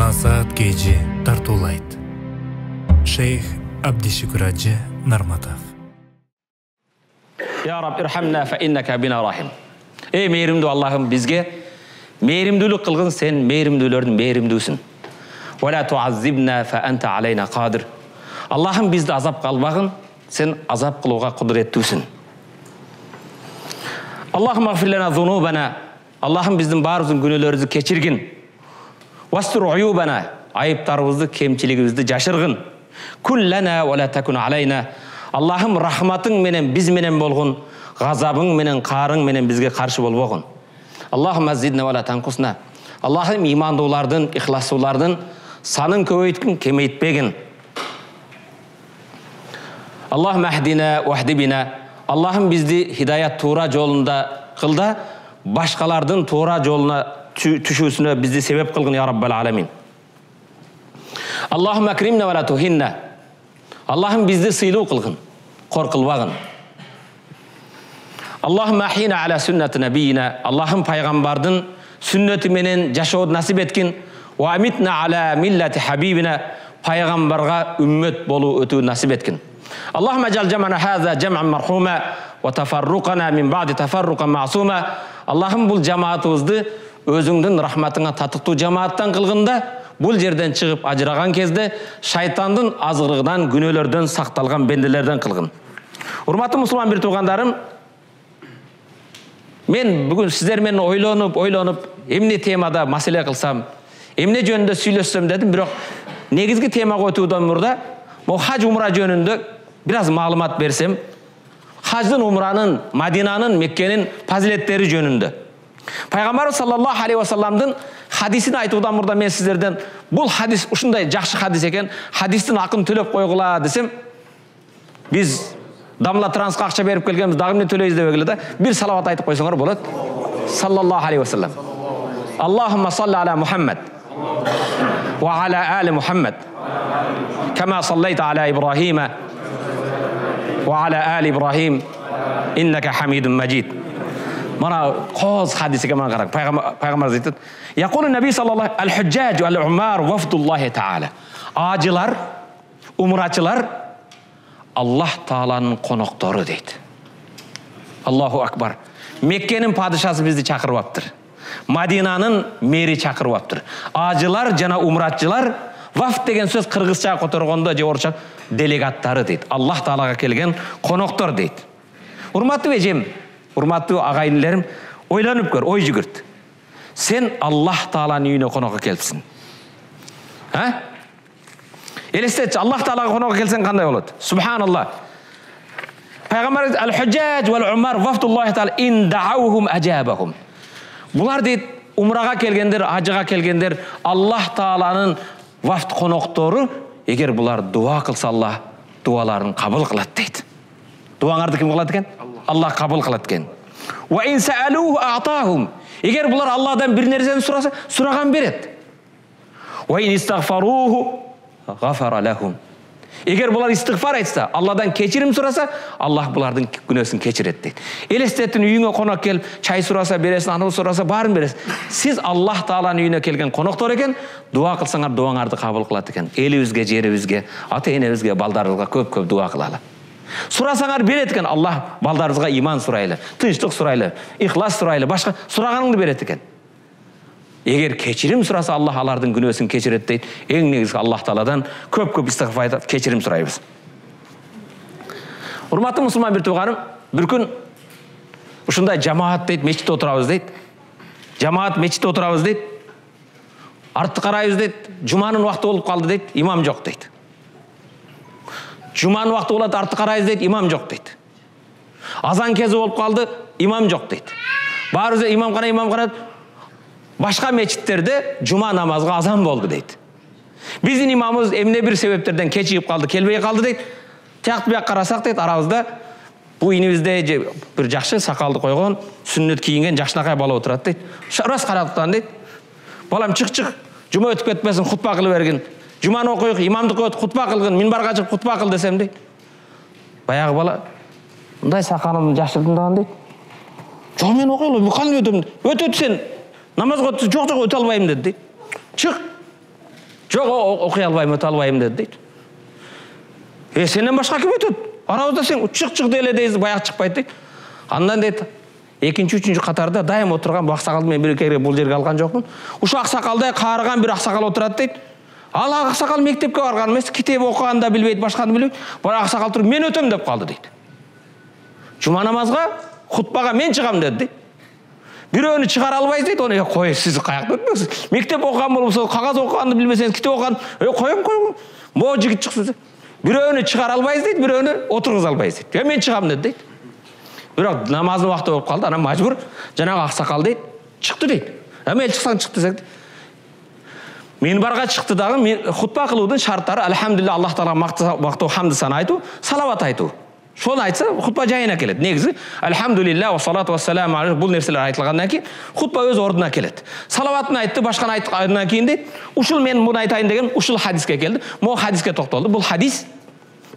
Насаат Кejи тартуулайт. Шейх Абдишукур Ажы Нарматов. Ya Rab, irhamna fa innaka bina rahim. Ey meyrimdүү Allah'ım bizge meyrimdүүлүк кылгын, sen meyrimdүүлөрдүн meyrimdүүсүн. Wa la tu'azzibna fa anta alayna qadir. Allah'ım bizdi azap kılbagın, sen azap kılууга kudrettүүсүn. Allah'ım agfir lana zunubana. Allah'ım bizdin barыбыздын күнөөлөрүбүздү кечиргин. Wastır uyubana. Ayıplarımızdı, kemçiligimizdi jaşırgın. Kun lana wa la takun alayna. Allah'ım rahmatın menen biz menen bolgun, gazabın menen qarın menen bizge karşı bolbogun. Allah'ım zidna wa la tanqusna. Allah'ım imandıulardın, ihlaslılardın sanın köbeytkin, kemeytpegin. Allah'ım ahdina wa ahdi bina. Allah'ım bizdi hidayat tuğra jolunda kılda, başkalardın tuğra joluna tüşүүsüne bizdi sebep kılgın ya Rabbal alamin. Allah'ım akrimna wa la tuhinna. Allah'ım bizdi sıyluu kılgın, korkılbagın. Allah'ım ahina ala sünneti nebiyina. Allah'ım paygambardın sünneti menen jaşood nasip etkin. Wa amitna ala milleti habibina. Paygambarga ümmet bolu ötü nasip etkin. Allah'ım ecel cemana haza cem'an marhuma ve tefarruqana min ba'di tefarruqan ma'suma. Allah'ım bul cemaatımızdı özüңдүн rahmatına tatıktуу cemaattan kılgında, bul жерден çıkıp ajırаған кезде шайтандын азгырыгынан, күнөөлөрдөн сакталган бенделерден кылгын. Урматтуу мусулман бир туугандарым, мен бүгүн сиздер менен ойлонуп, эмне темада маселе кылсам, эмне жөнүндө сүйлөшсөм дедим, бирок негизги темага өтүүдөн мурда бул хаж умра жөнүндө бир аз маалымат берсем, хаждын, умранын, Мадинанын, Меккенин фазилеттери жөнүндө. Пайгамбар саллаллаху алейхи ва салламдын хадисин айтуудан мурда мен сиздерден бул хадис ушундай жакшы хадис экен, хадистин акын төлөп койгула десем, биз Дамла Трансқа акча берип келгенбиз, дагы эмне төлөйбүз дебегиле да, бир салават айтып койсоңор болот. Саллаллаху алейхи ва саллам. Аллахумма салли ала Мухаммад ва ала али Мухаммад кама саллайта ала Ибрахима ва ала али Ибрахим иннака хамидун маджид. Мана qoz hadisiga mana qarang. Payg'ambar aytadi: "Yaqulu Nabiy sallallohu al-hujjaj wal-umar wafdullohi ta'ala." Ajılar, umraçılar Allah Taala'nın qonoqtori deydi. Allahu akbar. Mekkenin padişası bizni çakırıptır. Madinanın meri çakırıptır. Ajılar jana umraçılar, vafd деген söz kırgızça kotorgonda je orça delegattары deydi. Allah Taala'ga kelgen qonoqtor deydi. Urmatlı ejem, урматтуу агайынларым, ойлонуп көр, ой жүгүрт. Сен Аллах Тааланын үйүнө конокко келипсиң. Элестетчи, Аллах Таалага конокко келсең кандай болот? Субханаллах. Пайгамбар ал-хujjaj wal-umar wafdullohi taala in da'awhum ajabahum. Булар дейт, умрага келгендер, ажыга келгендер, Аллах Тааланын вафд коноктору, эгер булар дуа кылса, Аллах дуаларын кабыл кылат дейт. Дуаңарды ким кылат экен? Allah kabul kılat eкен. Wa in sa'aluhu a'tahum. Eğer bular Allah'dan bir nerseni sorasa, suragan beret. Wa in istighfaruhu ghafara lahum. Eğer bular istighfar etse, Allah'dan kechirim sorasa, Allah bulardan günahsını kechiret deydi. Elestettin uyuңa konak kelip, çay sorasa beresin, anı sorasa barın beresin. Siz Allah Taala'nın uyuңa kelgen konoktor eken, dua kılsaňar duaňardy kabul kılat eken. Elibizge, jeribizge, ata-enebizge, baldarыбызга көп-көп dua kılалы. Сұрасаңар берет екен. Аллах балдарыңызға иман сұрайлы, тыныштық сұрайлы, ихлас сұрайлы, башқа сұрағаныңды берет екен. Егер кечирим сұраса, Аллах алардын күнөөсүн кечирет дейт. Эң негизги Аллах Тааладан көп-көп истигфар айтып кечирим сурайбыз. Урматтуу мусулман бир тууганым, бир күн ушундай жамаат дейт, мечитте отурабыз дейт. Жамаат мечитте отурабыз дейт. Артты карайбыз дейт. Жуманын убакыты болуп калды дейт. Имам жок дейт. Жуманын убакыты болот, арты карайбыз дейт, имам жок дейт. Азан кези болуп калды, имам жок дейт. Баарыбыз имам кана башка мечиттерде жума намазга азан болду дейт. Биздин имамыбыз эмне бир себептерден кечигип калды, келбей калды дейт. Тияк бияк карасак дейт, арабызда бул инибизде бир жакшы сакалды койгон, сүннөт кийинген жакшынакай бала отурат дейт. Рас караптан дейт. Балам чык, жума өтүп кетпесин, хутба кылып бергин. Жуманы окуйук, имамдык өт, хутба кылгын, минбарга чыгып хутба кыл десем дейт. Баягы бала, мындай сакалымды жашырдым даган дейт. Жок, мен окуйлу, мен кандай өтөм? Өтөт сен. Намазга жок өтө албайм деди. Чык. Жоқ, оқи албайм, өте албайм деді дейді. Сенен башқа кім өтеді? Арабызда сен чық деле дейсіз, баяғы шықпайды дейді. Андан дейді, екінші, үшінші қатарда дайым отырған бұл ақсақалды мен бір кere бұл жерге алған жоқпын. Ушу ақсақалдай қарыған бір ақсақал отырады дейді. Ал ақсақал мектепке барған емес, кітап оқығанды да білмейді, басқаны білмейді. Бір ақсақал тұрып, мен өтем деп қалды дейді. Жұма намазға, хутбаға мен шығам деді дейді. Біреуіні шығара албайсыз дейді, оны қой, сіз қаяқты өтпеңіз. Мектеп оқыған болса, қағаз оқығанды білмесеңіз, кітап оқыған, қойым. Мо жігіт шықсыз. Біреуіні шығара албайсыз дейді, біреуіні отырғыз албайсыз дейді. Мен шығам деді дейді. Бірақ намаздың уақыты болып қалды, ана мәжбүр, жаңағы ақсақал дейді, шықты дейді. Әмел шықсаң шықты десек. Минбарға шықты дағы, хутба қылудың шарттары, әлхамдулилля, Аллах Тағала мақтау хамды сана айту, салават айту. Соны айтса, хутба жайына келеді. Негізі, әлхамдулилля, салату вассалам, бұл нәрселер айтылғаннан кейін, хутба өз орнына келеді. Салаватын айтты, башқаны айтқаннан кейін дейді, ушыл мен мұны айтайын деген, ушыл хадиске келді. Мо хадиске тоқталды. Бұл хадис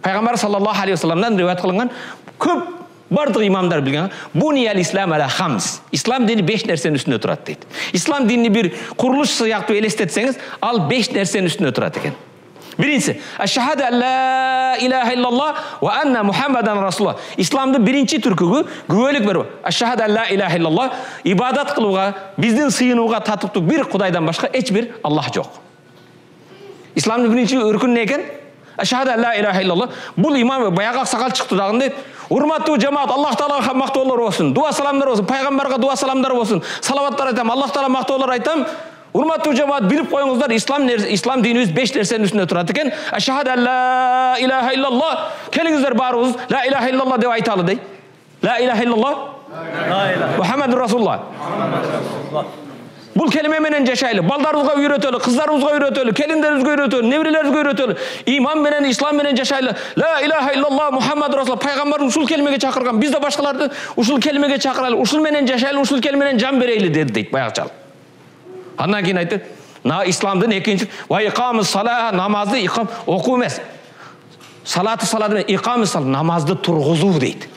Пайғамбар саллаллаху алейхи вассаламнан риуаят қылынған, көп бардық имамдар білген. Буниял ислам аля хамс. Ислам дini 5 нәрсенің үстінде тұрады дейді. Ислам дini бір құрылыс сияқты елестетсеңіз, ал 5 нәрсенің үстінде тұрады екен. Биринчisi, ашхаду ла илаха иллаллах ва анна Мухаммадан расулуллах. Исламдың бірінші түркігі гуәлік беру. Ашхаду ла илаха иллаллах, ибадат қылуға, біздің сыйынуға татықты бір Құдайдан башқа ешбір Аллах жоқ. Исламдың бірінші үркін не екен? Ашхаду ла илаха иллаллах. Бұл имам баяғы ақсақал шықты дағында, урматтуу жамаат, Аллах Таалаға мақтаулар болсын, дуа саламдар болсын, пайғамбарға дуа саламдар болсын, салаваттар айтам, Аллах Таала мақтаулар айтам. Урматтуу жамаат, билип коюңуздар, ислам динибиз 5 нерсенин үстүндө турат экен. Ашхаду ла илаха иллаллах. Келиңиздер баарыбыз ла илаха иллаллах деп айталы дей. Ла илаха иллаллах. Мухаммадур расулуллах. Бул келиме менен жашайлы, балдарыбызга үйрөтөлү, кыздарыбызга үйрөтөлү, келиндерибизге үйрөтөлү, неберелерибизге үйрөтөлү. Иман менен, ислам менен жашайлы. Ла илаха иллаллах Мухаммадур расулуллах. Пайгамбар ушул келимеге чакырган. Биз да башкаларды ушул келимеге чакырайлы, ушул менен жашайлы, ушул келиме менен жан берейли деди дейт баягыча. Андан кейін айтты, исламдың екінші, ва иқамы сала, намазды иқам оқу емес. Салаты салады, иқамы сала, намазды тұрғызу дейді.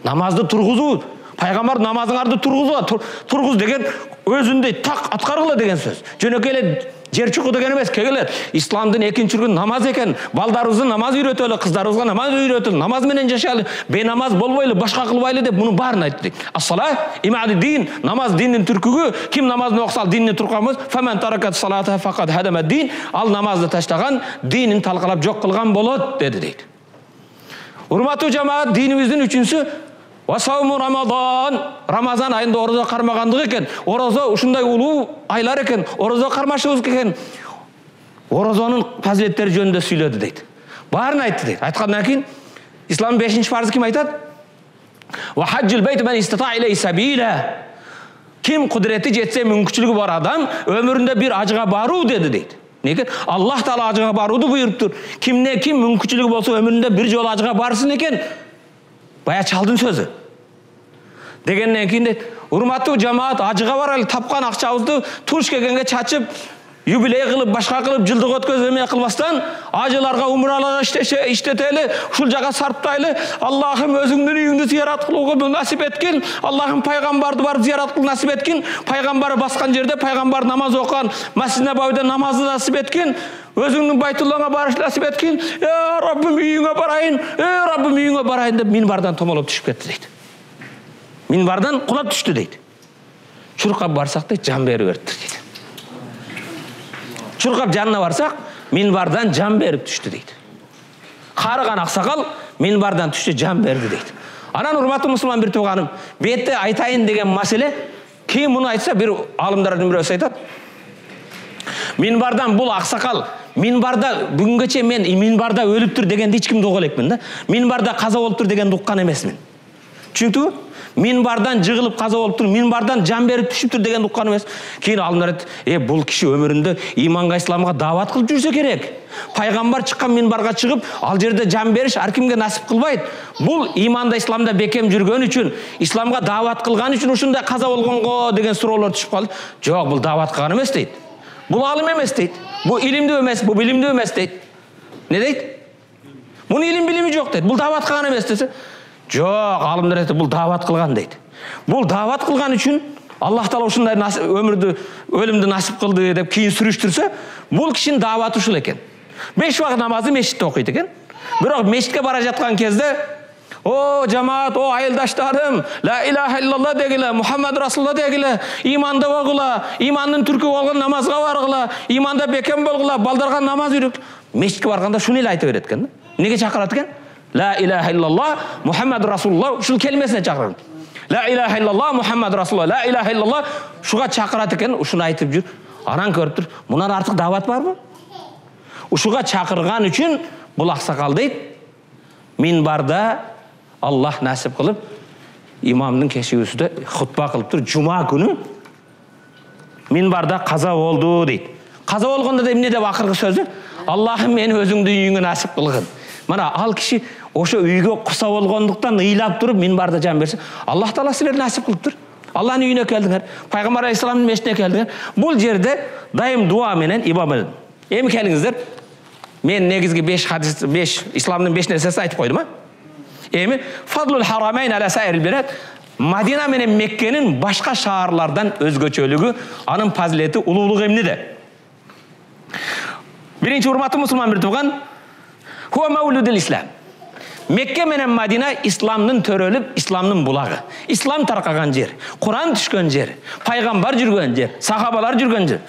Намазды тұрғызу, пайғамбар намазыңарды тұрғыз деген өзінде тақ атқарғылы деген сөз. Жөнекелі жер чұқы деген емес, кегелер. Исламдың екінші үргін намаз екен. Балдарымыздың намаз үйретөлі, қыздарымызға намаз үйретөлі, намаз менен жашайлы, бейнамаз болбайлы, башқа қылбайлы деп мұны барын айтты. Ас-сала имады дин, намаз диннің түркігі, ким намазын оқсал диннің түрқамыз, фәмән таракат салата фақат хадамат дин, ал намазды таштаған, динін талқалап жоқ қылған болады, деді дейді. Урматтуу жамаат, диніміздің üçüncüsü Васауму Рамадан, Рамазан айында ораза қармағандық екен. Ораза ушундай улуу айлар екен. Ораза қармашыбыз екен. Оразаның фазилеттері жөнінде сөйледі дейді. Барын айтты дейді. Айтқаннан кейін исламның 5-ші парызы кім айтады? Ва хаджил бейт мен истата илей сабила. Ким құдіреті жетсе, мүмкіншілігі бар адам өмірінде бір ажыға бару деді дейді. Неге? Аллах Таала ажыға баруды бұйырып тұр. Кимне ким мүмкіншілігі болса өмірінде бір жол ажыға барсын екен. Бая чалдың сөзі. Дегеннен кейін де, урматтуу жамаат ажыға баралы тапқан ақшабызды туш келгенге чачып, юбилей қылып, башқа қылып, жылдық өткізілмей қылбастан, ажыларға умраларға іштетелі, шул жаққа сарптайлы, Аллахым өзіңнің үйіңді зиярат қылуға насип еткен, Аллахым пайғамбарды барып зиярат қылу насип еткен, пайғамбары басқан жерде пайғамбар намаз оқыған, Масжид Набауида намазды насип еткен, өзіңнің Байтуллаға барыш насип еткен, Раббым үйіңе барайын, Раббым үйіңе барайын деп минбардан томалып түшіп кетті дейді. Минбардан құлап түшті дейді. Шұрқап барсақ дейді, жан беріп өртті дейді. Шұрқап жанына барсақ, минбардан жан беріп түшті дейді. Қарыған ақсақал минбардан түшті, жан берді дейді. Анан урматтуу мұсылман бір туғаным, бетті айтайын деген мәселе, кейін мұны айтса, бір алымдардың бірі өсі айтады. Минбардан бұл ақсақал, минбарда бүгінгече мен минбарда өліп тұр дегенде ешкімді оғыл екпін да. Минбарда қаза болып тұр деген ұққан емесмін. Çünkü minbardan жығылып қаза болып тұр, минбардан жан беріп түшіп тұр деген ұққан емес. Кейін алымдар айтты, бұл кіші өмірінде иманға, исламға дават қылып жүрсе керек. Пайғамбар шыққан минбарға шығып, ал жерде жан беріш әркімге насип қылбайды. Бұл иманда, исламда бекем жүрген үшін, исламға дават қылған үшін ушундай қаза болғанға деген сұраулар түсіп қалды. Жоқ, бұл дават қылған емес дейді. Бұл алым емес дейді. Бұл илимді емес, бұл білімді емес дейді. Не дейді? Бұның илим білімі жоқ дейді. Бұл дават қылған емес десе. Жоқ, алымдар айтты, бұл дават қылған дейді. Бұл дават қылған үшін Аллах Таала ушундай өмүрдү, өлүмдү насип кылды деп кийин сүрүштүрсө, бул кишинин дааваты ушул экен. 5 убакыт намазды мешитте окуйт экен. Бирок мешитке бара жаткан кезде, о жамаат, о айылдаштарым, ла илаха иллаллах дегиле, Мухаммад Расулуллах дегиле, иманда болгула, имандын түркү болгон намазга баргыла, иманда бекем болгула, балдарга намаз үйрөт. Мешитке барганда шуну эле айта берет экен. Неге чакырат экен? Ла илаха иллаллах, Мухаммад Расулуллах ушул келмесине чакырат. Ла илаха иллаллах, Мухаммад Расулуллах, ла илаха иллаллах шуга чакырат экен, ушуну айтып жүр. Анан көрүп тур, мундан артык даават барбы? Ушуга чакырган үчүн бул аксакал дейт, минбарда Аллах насип кылып, имамдын кечүүсүдө хутба кылып тур, жума күнү минбарда каза болду дейт. Каза болгондо да эмне деп акыркы сөзү? Аллахым мени өзүңдүн үйүңө насип кылгын. Мана ал киши ошо үйгө куса болгондуктан ыйлап туруп минбарда жан берсе, Аллах Таала силерди насип кылып тур. Аллахтын үйүнө келдиңер, пайгамбар алейхисаламдын мешитине келдиңер. Бул жерде дайым дуа менен ибадат. Эми келиңиздер. Мен негизги 5 хадис, 5 исламдын 5 нерсесин айтып койдум, а? Эми фадлул харамайн аля сайрил билад. Мадина менен Меккенин башка шаарлардан өзгөчөлүгү, анын фазилети, улуулугу эмнеде? Биринчи урматтуу мусулман бир тууган, хуа маулудул ислам. Мекке менен Мадина исламдын төрөлүп, исламдын булагы. Ислам таркаган жер, Куран түшкөн жер, пайгамбар жүргөн жер, сахабалар жүргөн жер.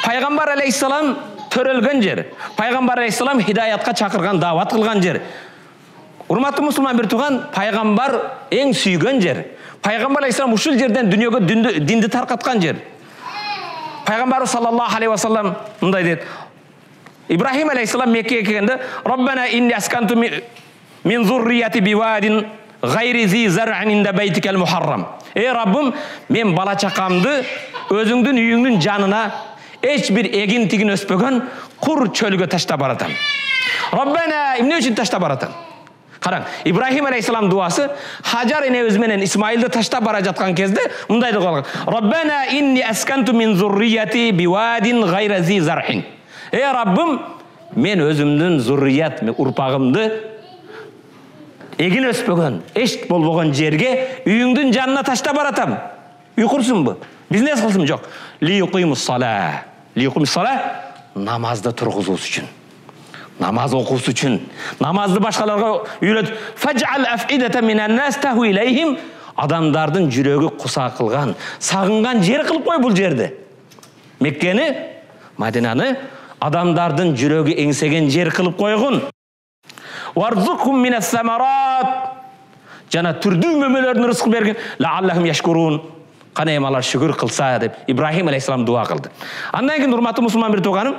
Пайгамбар алейхиссалам төрөлгөн жер. Пайгамбар алейхиссалам хидаятка чакырган, даават кылган жер. Урматтуу мусулман бир тууган, пайгамбар эң сүйгөн жер. Пайгамбар алейхиссалам ушул жерден дүйнөгө динди таркаткан жер. Пайгамбар саллаллаху алейхи ва саллям мындай дейт. Ибрахим алейхиссалам Меккеге келгенде, "Роббана инни асканту мин зуррияти бивадин гайри зи зар'ин инда байтикал мухаррам." Эй Раббым, мен бала чакамды өзүңдүн үйүңдүн жанына эч бир эгин тигин өспөгөн кур чөлгө таштап баратам. Роббана, эмне үчүн таштап баратам? Караң, Ибрахим алейхиссалам дуасы Хажар энебиз менен Исмаилди таштап бара жаткан кезде мындай деп калган. Роббана инни асканту мин зуррияти бивадин гайри зи зар'ин. Эй Раббым, мен өзүмдүн зуррият, урпагымды эгин өспөгөн, эч болбогон жерге үйүңдүн жанына таштап баратам. Үй курсунбу? Бизнес кылсым жок. Лиюқимус сала. Лиюқимус сала намазды тургузуу үчүн. Намаз окуусу үчүн. Намазды башкаларга үйрөт. Фаж'ал аф'идата минан нас таху илейхим. Адамдардын жүрөгү куса кылган, сагынган жер кылып кой бул жерде. Меккени, Мадинаны адамдардын жүрөгү эңсеген жер кылып койгун. Варзукхум минас самарат. Жана түрдүү мөмөлөрдүн рызкы берген. Лааллахум яшкурун. Кана эми алар шүгүр кылса деп Ибрахим алейхиссалам дуа кылды. Андан кийин урматтуу мусулман бир тууганым,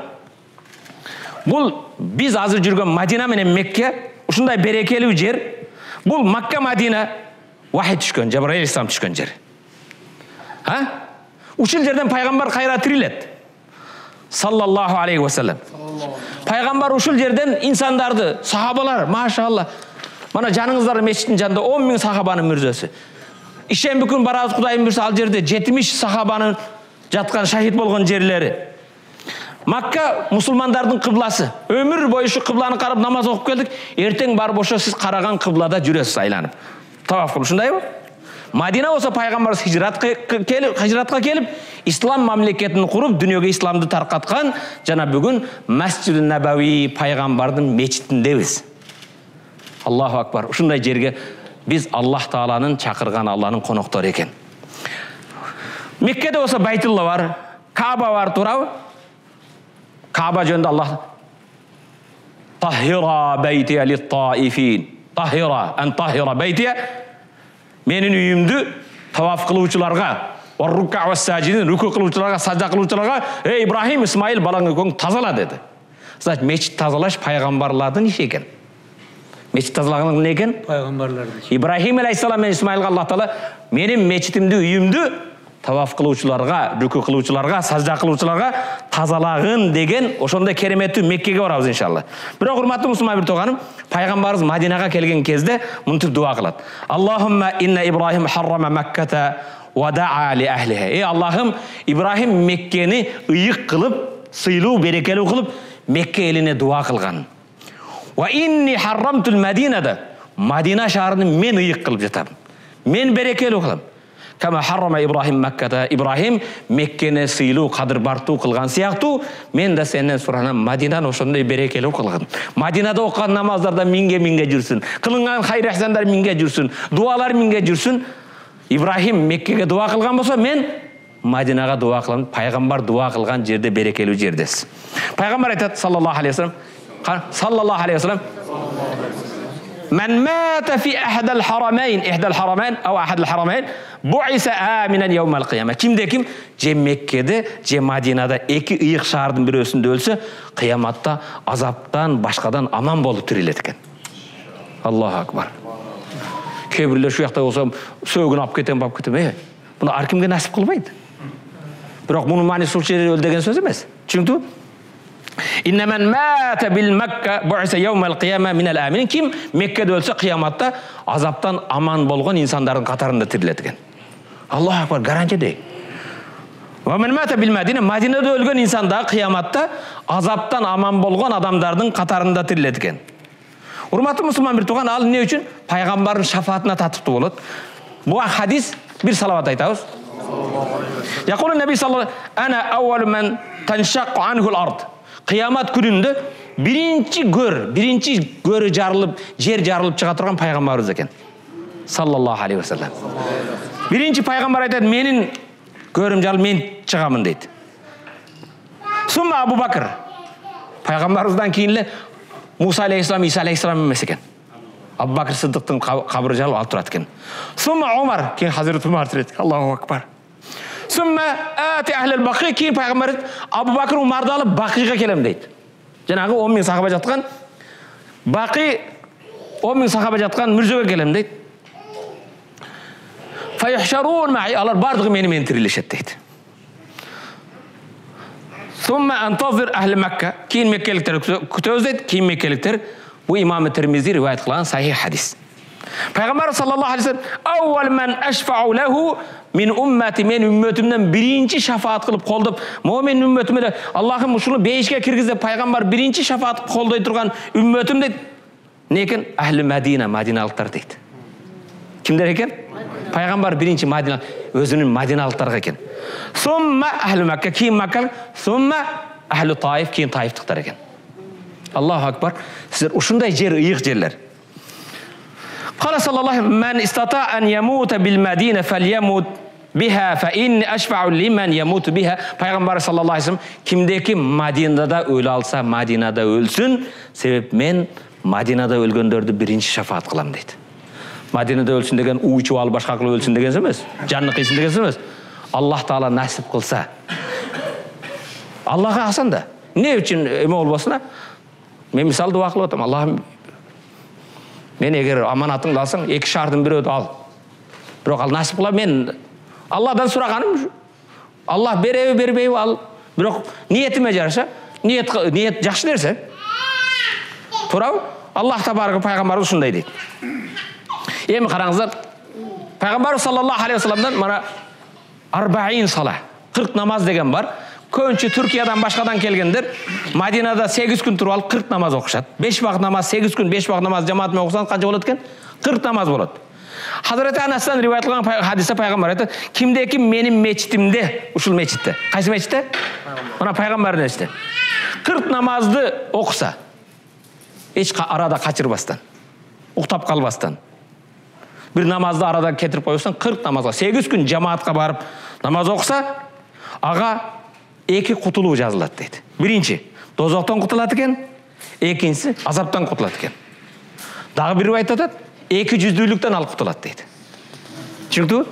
бул биз азыр жүргөн Мадина менен Мекке ушундай берекелүү жер. Бул Макка Мадина вахи түшкөн, Жабраил алейхиссалам түшкөн жер. Ушул жерден пайгамбар кайра тирилет. Саллаллаху алейхи ва саллям. Пайгамбар ушул жерден инсандарды, сахабалар, машалла. Мана жаныңыздар мешіттің жанында 10 000 сахабанын мүрзөсү. Ишен бүкүн барабыз Кудайдын буйруса ал жерде 70 сахабанын жаткан шахид болгон жерлери. Макка мусулмандардын кыбласы. Өмүр бою ушу кыбланы карап намаз окуп келдик. Эртең барып ошо сиз караган кыблада жүрөсүз айланып. Таваф кылып, ушундайбы? Мадина болсо пайгамбарыбыз хижратка келип, ислам мамлекетин куруп, дүйнөгө исламды таркаткан, жана бүгүн Масжид Набави пайгамбардын мечитиндебиз. Аллаху акбар. Ушундай жерге биз Аллах Тааланын чакырган, Алланын коноктору экен. Меккеде болсо Байтулла бар, Кааба бар, туурабы? Кааба жөнүндө Аллах Тахира байтия лит-таифин. Тахира, ан тахира байтия. Менин үйүмдү таваф кылуучуларга, рукка ва сажидин, руку кылуучуларга, сажда кылуучуларга, эй Ибрахим, Исмаил балаңы көң тазала деди. Значит, мечит тазалаш пайгамбарлардын иши экен. Мечит тазалаган эмне экен? Пайгамбарлардын иши. Ибрахим алейхиссалам менен Исмаилга Аллах Таала менин мечитимди, үйүмдү таваф кылуучуларга, руку кылуучуларга, сажда кылуучуларга тазалагын деген ошондой кереметтүү Меккеге барабыз иншалла. Бирок урматтуу мусулман бир тууганым, пайгамбарыбыз Мадинага келген кезде мынтип дуа кылат. Аллахумма инна Ибрахим харрама Макката ва да'a ли ахлиха. Эй Аллахым, Ибрахим Меккени ыйык кылып, сыйлуу, берекелүү кылып, Мекке элине дуа кылган. Ва инни харрамтул Мадинада. Мадина шаарын мен ыйык кылып жатам. Мен берекелүү кылам. Кама харрама Ибрахим Макката. Ибрахим Меккені сыйлуу, кадыр бартуу кылган сыяктуу, мен да сенден суранам, Мадинаны ошондой берекелүү кылгын. Мадинада окуган намаздарда минге жүрсүн. Кылынган хайыр ахсандар минге жүрсүн. Дуалар минге жүрсүн. Ибрахим Меккеге дуа кылган болсо, мен Мадинага дуа кылам. Пайгамбар дуа кылган жерде берекелүү жердес. Пайгамбар айтат саллаллаху алейхи вассалам, من مات في إحدى الحرمين أو أحد الحرمين بعث آمنا يوم القيامة. Kimde-kim je Mekke'de, je Madina'da iki ıyık şahardın birösünde ölse, kıyamatta azaptan, başkadan aman bolup tirilet eken. Allahu akbar. Kebirler şu yakta olsam, sögün ap ketem. Bunu arkimge nasip kılmaydı. Bırak bunun mani sulçeri öl degen söz emez. Çünkü İnne men mâte bil Mekke bu'ise yevmel kıyame minel aminin. Kim Mekke'de ölse kıyamatta azaptan aman bolgan insanların katarında tiriletken. Allahu akbar, garanti değil. Ve men mâte bil Medine, Medine'de ölgen insan da kıyamatta azaptan aman bolgan adamların katarında tiriletken. Hurmatlı Müslüman bir tuğan, al ne için? Peygamberin şefaatine tatıptı olur. Bu hadis bir salavat aytağız. Yaqulu Nebi sallallahu aleyhi ve sellem, ana evvelu men tenşakku anhul ard. Kıyamet gününde birinci görü jarılıp, jer jarılıp çığa turgan paygambarımız eken. Sallallahu aleyhi ve sellem. Birinci paygambar aytadi, menin görüm jarılıp men çıgamın deydi. Summa Abu Bakr. Paygambarımızdan keyinle Musa aleyhisselam, İsa aleyhisselam emes eken. Abu Bakr Sıddıq'tın kabri jarılıp alıp turat eken. Summa Umar, keyin Hazreti Umar tiret. Allahu akbar. Summa ati ahlel Baqi, keyin paygambar Abu Bakr Umar'da alıp Baqi'ga kelem deydi. Janagı 10.000 sahaba jatkan Baqi 10.000 sahaba jatkan mürzöge kelem deydi. Fayuhşarun ma'i, alar bardığı meni tirilişet deydi. Summa antazir ahli Mekke, keyin Mekkelikler kütöz deydi, keyin Mekkelikler. Bu İmam-ı Tirmizi rivayet kılan sahih hadis. Peygamber sallallahu aleyhi ve sellem evvel men eşfa'u lehu min ümmeti, men ümmetimden birinci şefaat kılıp koldup, mu'min ümmetime de Allah'ım şunu beyişke kirgizde peygamber birinci şefaat kolday turgan ümmetim deydi. Neken? Ahli Medine, Madinalıklar deydi. Kimler eken? Peygamber birinci Madina, özünün Madinalıklar eken. Summa ahli Mekke, keyin Mekke, summa ahli Taif, keyin Taif'tikler eken. Allahu akbar. Sizler uşunday jer, ıyık jerler. Kala sallallahu aleyhi ve sellem, men istata en yemute bil Medine fel yemut biha fe inni eşfa'u limen yemutu biha. Peygamber sallallahu aleyhi ve sellem, kimdeki Madina'da öl alsa Madina'da ölsün. Sebep men Madina'da ölgöndördü birinci şefaat kılam deydi. Madina'da ölsün degen u içi al başka kılıp ölsün degen emez. Canını kıysın degen emez. Allah Taala nasip kılsa. Allah'a hasan da. Ne için eme olmasına? Men misal dua kılıp otam. Allah'ım, men eger amanatыңды alsang, iki şartın biri al. Biroq al nasip kıla, men Allah'dan suraganym şu. Allah berebe al. Biroq niyetime jarasha, niyet jakşı derse, to'ra Allah tabaraka paygambar uşunday deydi. Emi qarаңыздар, Peygamber sallallahu aleyhi ve sellem'den mana 40 salah, 40 namaz degen var. Köpünçe Türkiye'den başkadan kelgendir. Madina'da 8 gün turup alıp 40 namaz okuşat. 5 vakit namaz, 8 gün 5 vakit namaz cemaatime okusan kança bolat eken? 40 namaz bolat. Hazreti Anas'tan rivayet kılgan hadise paygambar aytadi, kimdeki menim meçitimde, uşul meçitte. Qaysı meçitte? Ona paygambarın meçitte. 40 namazdı okusa, hiç arada kaçırбастан, uktap kalбастан. Bir namazda arada ketirip koyursan 40 namazga, 8 gün cemaatga barıp namaz okusa, ağa iki kutuluğu жазылат deydi. Birinci, dozoktan kutulat eken, ikincisi azaptan kutulat eken. Dağı bir rivayet atat, 200'lükten alıp kutulat deydi. Çünkü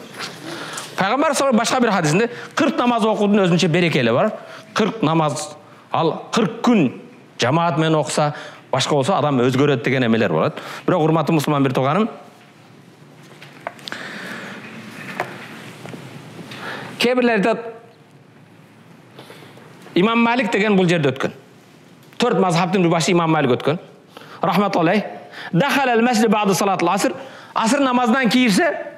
Peygamber sallallahu başka bir hadisinde 40 namaz okudun özünçe berekeli var. 40 namaz al, 40 gün cemaat men okusa, başka olsa adam özgöröt degen emeler bolat. Biroq hurmatlı Müslüman bir toğanım, kebirler aytat, İmam Malik degen bul jerde ötkön. 4 mazhabtın bir başı İmam Malik ötkön. Rahmetullahi. Dakhalal mescid ba'da salatul asr. Asr namazdan kiyirse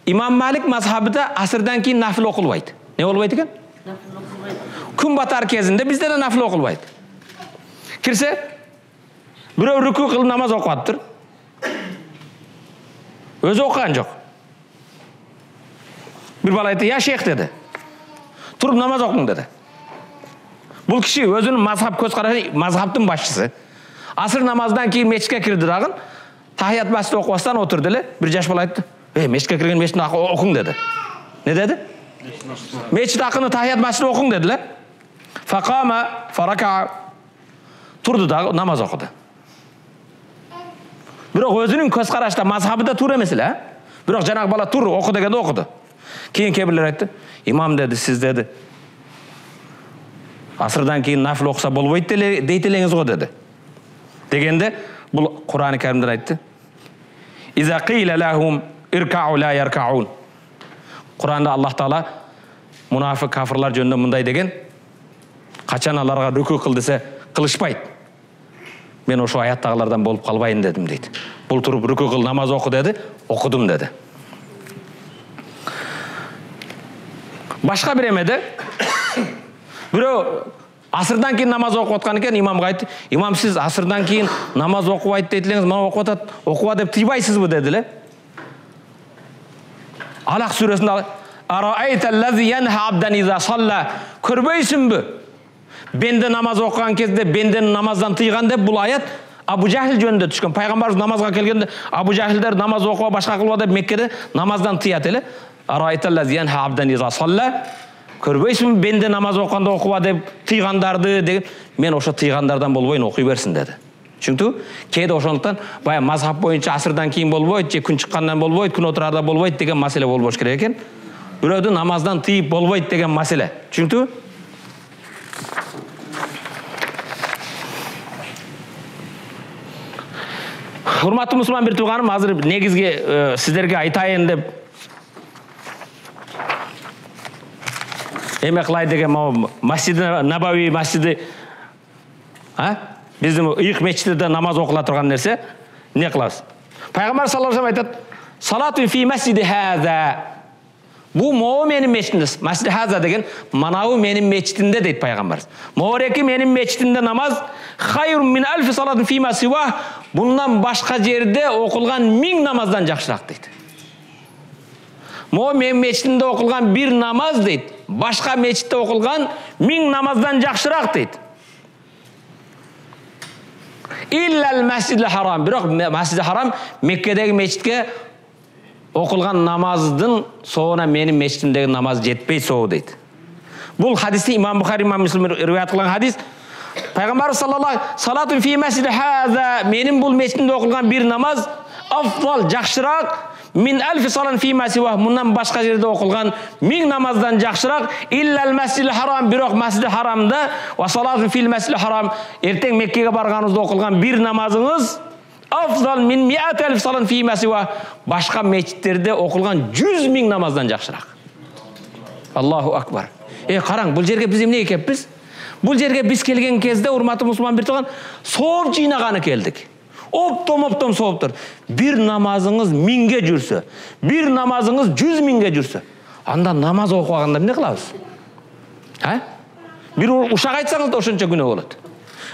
İmam Malik mazhabıda asrdan keyin nafil okulbaydı. Ne olbaydı eken? Gün batar kezinde bizde de nafil okulbaydı. Kirse biröv rükû kılıp namaz okuattır. Özü okuyan jok. Bir bala aytты: "Я шейх" dedi. "Тұрып намаз оқың" dedi. Бұл кіші өзінің мазхаб көзқарасы, мазхабтың басшысы. Асыр намаздан кейін мешітке кірді дағын. Тахият басты оқып отырды еле. Bir жас бала айтты: "Мешітке кірген мешіт оқың" dedi. Ne dedi? Мешіт ақыны тахият басты оқың dedi ле. Фақама фарака, тұрды да намаз оқыды. Бірақ өзінің көзқарашта мазхабы да тура емес ле. Бірақ жаңағы бала тұр оқы дегенде оқыды. Кейін кейбіреулер айтты: "Имам деді, сіз деді, асырдан кейін нафил оқыса болмайды дейтелеңіз ғой" деді. Дегенде бұл Құран-ы Кәрімде айтты: "Иза қила лахум иркау ла яркаун." Құранда Аллах Тағала мұнафиқ кафирлар жөнінде мындай деген: "Қачан аларға рүку қыл десе қылышпайды. Мен ошо аяттағылардан болып қалбайын дедім" дейді. Бұл тұрып рүку қыл, намаз оқы деді, оқыдым деді. Башқа бір емеді. Біреу асырдан кейін намаз оқып отқан екен, имамға айтты: "Имам, сіз асырдан кейін намаз оқып дейтілеңіз, мына оқып отады, оқуа деп тыйбайсыз бы" деді ле. Алақ сүресінде: "Араайталлази янха абдан иза салла", көрбейсің бі? Бенде намаз оқыған кезде бендені намаздан тыйған деп бұл аят Абу Жахил жөнінде түшкен. Пайғамбарымыз намазға келгенде Абу Жахилдер намаз оқуға башқа қылуға деп Меккеде намаздан тыяды еле. "Араайталлази янха абдан иза салла", көрбейсің бенде намаз оқығанда оқуға деп тыйғандарды деген. Мен ошо тыйғандардан болбойын, оқи берсін деді. Çünkü кейде ошондуктан бая мазхаб боюнча асырдан кейін болбойт, же күн чыккандан болбойт, күн отурарда болбойт деген маселе болбош керек экен. Бирөөдү намаздан тыйып болбойт деген маселе. Çünkü Hurmatlı musulman bir tuğanım, hazır negizge sizlerge aytayın dep emek lay деген Masjid-i Nabavi masjidi, bizim ilk meçhide namaz okula turgan nerse ne kılabız? Peygamber sallallahu aleyhi ve sellem aytadi: "Salatun fi mescidi haza." Bu mo menin meçhidimde. Mescidi haza деген manavu menin meçhidimde deydi Peygamber. Moreki menin meçhidimde namaz hayrun min alfi salatun fi ma siwa. Bundan başka yerde okulgan 1000 namazdan жақсырақ deydi. Mo menin meçhidimde okulgan bir namaz deydi. Başka meçhitte okulgan 1000 namazdan жақсырақ deydi. İllal mescid-i haram. Biroq mescid-i haram Mekke'deki meçhitke okulgan namazdın soğuna menin meçhitimdeki namaz jetpey soğu deydi. Бұл hadisi İmam Bukhari, İmam Müslim rivayet kılan hadis. Peygamber sallallahu aleyhi ve sellem: "Salatun fi mescidi haza." Menin бұл meçhitimde okulgan bir namaz afdal, жақсырақ min alfi salan fi ma siwa. Bundan başka yerde okulgan 1000 namazdan жақсырақ. İllal mescid-i haram. Biroq mescid-i haramda ve salatun fil mescid-i haram. Erten Mekke'ye barganızda okulgan bir namazınız afdal min mi'at alf salan fi ma siwa. Başka meçhitlerde okulgan 100.000 namazdan жақсырақ. Allahu akbar. Qarang, бұл жерге біз эмне келіппіз? Бұл жерге біз келген кезде, урматты мұсылман бір туған, соғып жинағаны келдік. Оптом соғыптыр. Bir namazınız 1000'ge жүрсе, bir namazınız 100.000'ge жүрсе, анда намаз оқығанда не қыласыз? Bir uşaq айтсаңыз да ошончо күнөө болот.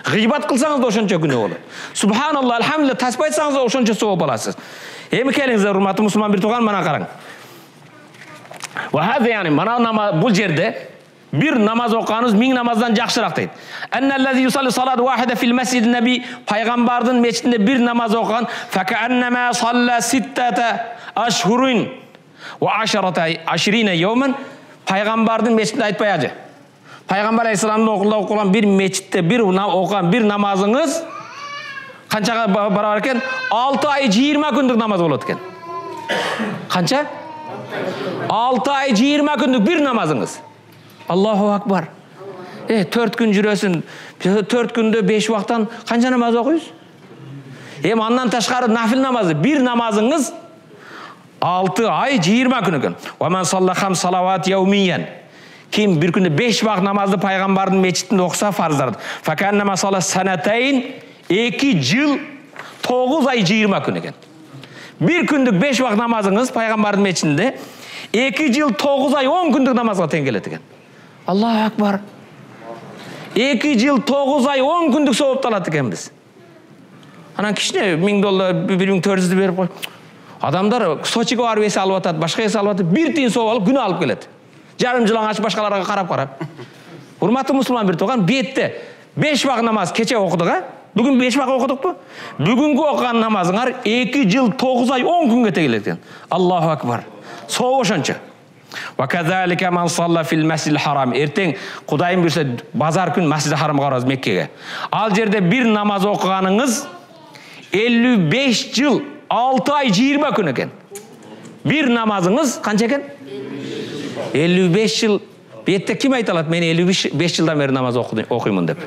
Гыйбат кылсаңыз да ошончо күнөө болот. Субханалла, алхамдулилlah, тасбih айтсаңыз да ошончо сооп аласыз. Эми келиңиздер, урматтуу мусулман бир туган, мана караң. Ва хаза яни мана бул жерде bir namaz okuğanız 1000 namazdan жақсырақ deydi. Ennellezi yusalli salatu wahide fil mescid nabi. Peygamberдің meçhidinde bir namaz okuğan fekannama salla sittata ashhurun ve ashrina yawman. Peygamberдің meçhidinde aytpay acı. Peygamber Aleyhisselam'ın okulan bir meçhitte bir okuğan bir namazınız kançaga barabar eken 6 ay 20 күндік namaz болады eкен. Kança? 6 ay 20 күндік bir namazınız. Allahu akbar. 4 gün жүрөсүн, 4 күндө 5 вақтан қанша намаз оқуйсыз? Андан ташқары нафил намазы, bir namazыңыз 6 ay 20 күн екен. Ва ман салла хам салават яумиян. Kim bir günde 5 vakt namazı Peygamber'in meçhidinde okusa farzlardı. Fakannama sala sanatayn 2 yıl 9 ay 20 gün eкен. Bir gündük 5 vakt namazınız Peygamber'in meçhidinde 2 yıl 9 ay 10 gündük namazga teң келет eкен. Allahu akbar. 2 yıl 9 ay 10 gündük soğup talat eкен biz. Anan kişine $1000, $1400 berip koy. Адамдар Сочиге барып есе алып атат, башка есе алып атат, бир тиын сооп алып күнөө алып келет. Жарым жылаңач башкаларга карап. Урматтуу мусулман бир тууган, бетте 5 вак намаз кече окудук, Бүгүн 5 вак окудукпу? Бүгүнкү окуган намазыңар 2 жыл 9 ай 10 күнгө тегилет экен. Аллаху акбар. Соо ошончо. Ва казалика ман салла фил масжидил харам. Эртең Кудайым буйрса базар күн Масжидил Харамга барабыз, Меккеге. Ал жерде бир намаз окуганыңыз 55 жыл 6 ай 20 күн экен. Бир намазыңыз канча экен? 55 жыл. Бетте ким айта алат? Мен 55 жылдан бери намаз окуймун деп.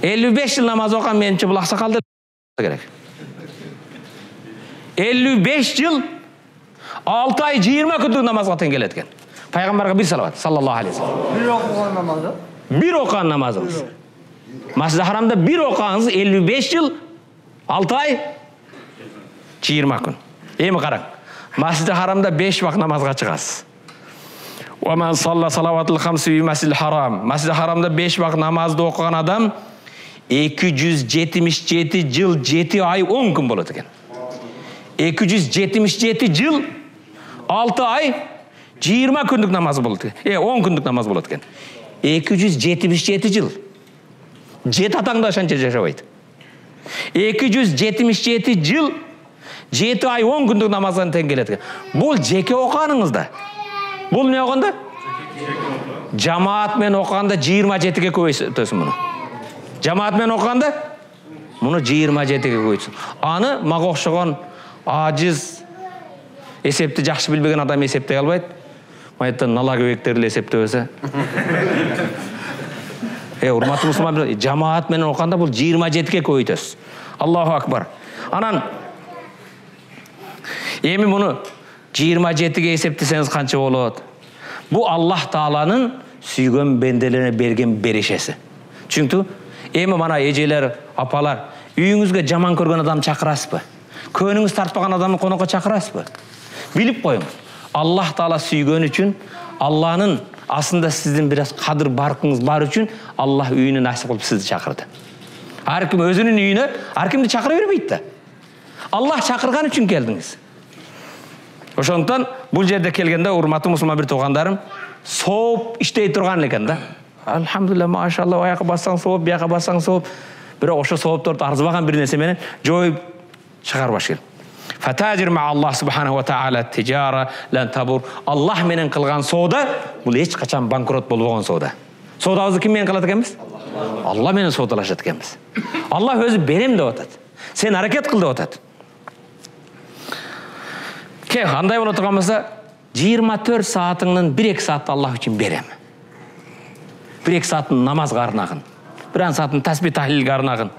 55 жыл намаз окуган менче бул аксакалды керек. 55 жыл 6 ай 20 күндүк намазга тең келет экен. Пайгамбарга бир салават саллаллаху алейхи вассалам. Бир окуган намазы? Бир окуган намазыңыз. Масжидил Харамда бир окуганыңыз 55 жыл 6 ай 20 күн. Эми караң. Масжидил Харамда 5 вак намазга чыгасыз. Ва ман салла салаватул хамси фи масжидил харам. Масжидил Харамда 5 вак намазды окуган адам 277 жыл 7 ай 10 күн болот экен. 277 жыл 6 ай 20 күндүк намазы болот экен. 10 күндүк намаз болот экен. 277 жыл. Жет атаңда ошончо жашабайт. 277 жыл 7 ай 10 күндүк намаздан тең келет экен. Бул жеке окуганыңызда. Бул эмне болгондо? Жамаат менен окуганда 27ге көбөйтөсүң муну. Жамаат менен окуганда муну 27ге көбөйтөсүң. Аны мага окшогон ажиз, эсепти жакшы билбеген адам эсептей албайт. Майыттан налогобектерди эсептебесе. Урматтуу мусулман, жамаат менен окуганда бул 27ге көбөйтөсүз. Аллаху акбар. Анан эми муну 27ге эсептесеңиз канча болот? Бу Аллах Тааланын сүйгөн бенделерине берген берешеси. Чүнктү эми мана эжелер, апалар, үйүңүзгө жаман көргөн адам чакырасызбы? Көнүңүз тартпаган адамды конокко чакырасызбы? Билип коюңуз. Аллах Таала сүйгөн үчүн, Алланын астында сиздин бир кадыр баркыңыз бар үчүн Аллах үйүнө насип кылып сизди чакырды. Ар ким өзүнүн үйүнө ар кимди чакыра бербейт да. Аллах чакырган үчүн келдиңиз. Ошондон бул жерде келгенде урматтуу мусулман бир туугандарым, сооп иштей турган экен да. Алхамдулилlah, машалла, аяка бассаң сооп, бияка бассаң сооп. Бирок ошо соопторду арзыбаган бир нерсе менен жоюп чыгарбаш керек. Фатажир ма Аллах субханаху ва таала тижара лан табур. Аллах менен кылган соода бул эч качан банкрот болбогон соода. Соодабызды ким менен кылат экенбиз? Алла менен соодалашат экенбиз. Аллах өзү берем деп атат. Сен аракет кыл деп атат. Андай боло турган болсо 24 саатыңдын 1-2 саатты Аллах үчүн берем. 1-2 саатын намазга арнагын. 1 саатын тасбih тахлилге арнагын.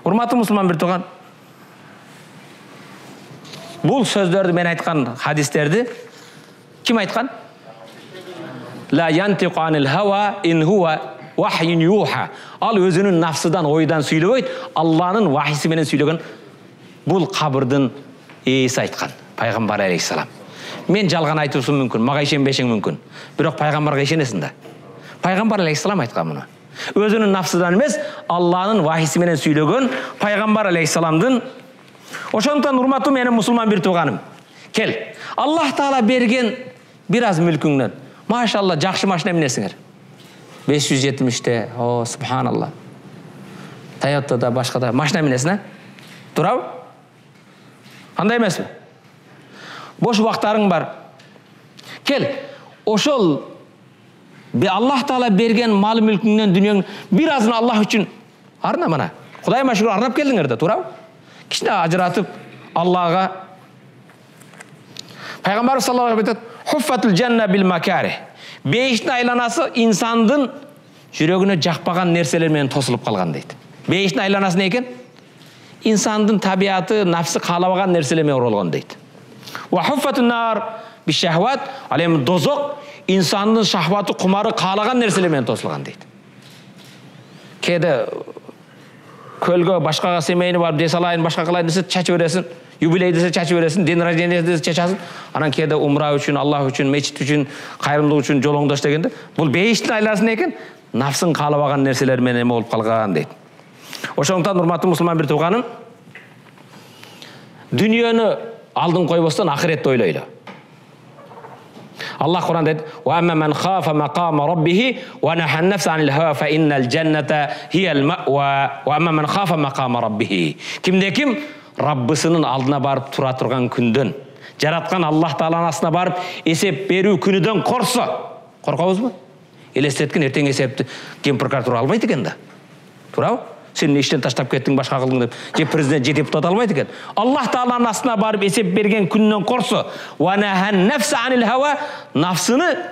Урматтуу мусулман бир тууган, бул сөздөрдү мен айткан хадистерди ким айткан? Ла янтиqu анил хава ин хуа вахйун юха. Ал өзүнүн нафсыдан, ойдан сүйлөбөйт, Алланын вахиси менен сүйлөгөн. Бул кабырдын ээси айткан. Пайгамбар алейхиссалам. Мен жалган айтуусум мүмкүн, мага ишенбешиң мүмкүн. Бирок пайгамбарга ишенесиң да. Пайгамбар алейхиссалам айткан муну. Өзүнүн нафсыдан эмес, Алланын вахиси менен сүйлөгөн пайгамбар алейхиссаламдын. Ошондон урматтуу менин мусулман бир тууганым, кел. Аллах Таала берген бир аз мүлкүңдөн, машалла, жакшы машина минесиңер. 570те, о, субханалла. Toyota'da, башкада машина минесиң, турабы? Андай эмеспи? Бош убактарың бар. Кел, ошол Аллах Таала берген мал мүлкүңдөн дүнүйөң бир азын Аллах үчүн арна мана. Кудайыма шүгүр арнап келдиңер да, турабы? Кичине ажыратып Аллага. Пайгамбар саллаллаху алейхи ва саллям хуффатул жанна бил макари. Бейиштин айланасы инсандын жүрөгүнө жакпаган нерселер менен тосулуп калган дейт. Бейиштин айланасы не экен? Инсандын табиаты, нафсы каалабаган нерселер менен оролгон дейт. Ва хуффатун нар би шахват, алем дозок инсандын шахваты, кумары каалаган нерселер менен тосулган дейт. Кээде көлгө башкага семейни барып дей салайын, башка кылайын десе чачып бересиң, юбилей десе чачып бересиң, дин рождение десе чачасың. Анан кээде умра үчүн, Аллах үчүн, мечит үчүн, кайрымдылык үчүн жолоңдош дегенде, бул бейиштин айласы не экен? Нафсын каалабаган нерселер менен эме болуп калган дейт. Ошондон урматтуу мусулман бир тууганым, дүнүйөнү алдын койбостон акыретти ойлойлу. Allah Kur'an dedi: "Ve emme men khafa maqama rabbih ve nahan nefsa anil hawa fe innel cennete hiyel ma'wa ve emme men khafa maqama rabbih." Kimde kim Rabbisinin aldına barıp tura turgan kündön, jaratkan Allah Taala'nın астына barıp esep berүү күнүдөн korso. Korkabızmı? Elestetkin erteң esepti kim prokuratura albaydı eкен да. Турабы? Sen işten taştap kettin başka kıldın деп. Же президент, же депутат албайт экен. Allah Taala'nın астына барып esep берген күннөн korso. Ve nahan nefsa anil hawa, nafsını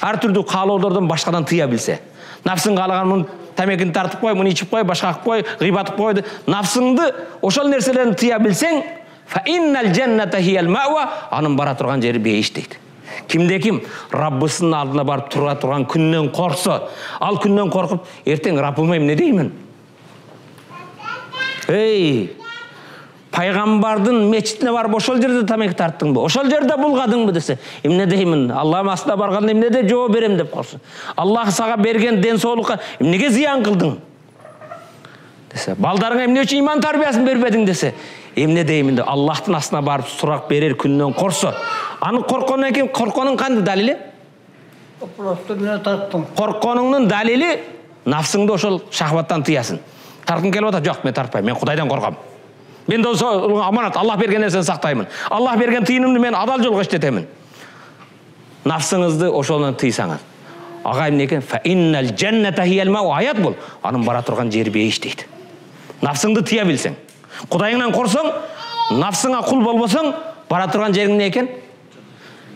her türlü kalоолордон başkadan тыя билсе. Nafsın kalaganın temekini tartıp koy, bunu içip koy, başka koy, gıybat koydu. Nafsыңды ошол нерселерин тыя билсең, fa innal cennete hiyel ma'wa, anın bara turgan jeri бейиш дейт. Kimde kim Rabbisinin aldına barıp tura turgan күннөн korso, al күннөн korkup erteң Rabbime ne deymin? Ey, Paygambardın meçitine barıp ошол жерде тамеки тарттыңбы? Ошол жерде булгадыңбы десе, эмне деймин? Аллахтын астына барганда эмне деп жооп берем деп корсун. Аллах сага берген ден соолукка эмнеге зыян кылдың? Десе, балдарыңа эмне үчүн иман тарбиясын бербедиң десе, эмне деймин деп Аллахтын астына барып сурак берер күннөн корсо. Аны коркондон кийин корконуң кандай далили? Просто мен тарттым. Корконуңдун далили нафсыңды ошол шахваттан тыясың. Тарткың келип атат, жок, мен тартпайм, мен Кудайдан коркам. Мен de аманат, Allah берген нерсени сактаймын. Allah берген тыйынымды мен адал жолго иштетемин. Нафсыңызды ошолдан тыйсаңыз. Агайым некен? Fa innal cennete hiyel ma'wa, аят бул. Анын бара турган жери бейиш дейт. Нафсыңды тыя билсең, Кудайыңнан корсоң, нафсыңа кул болбосоң, бара турган жериң не экен?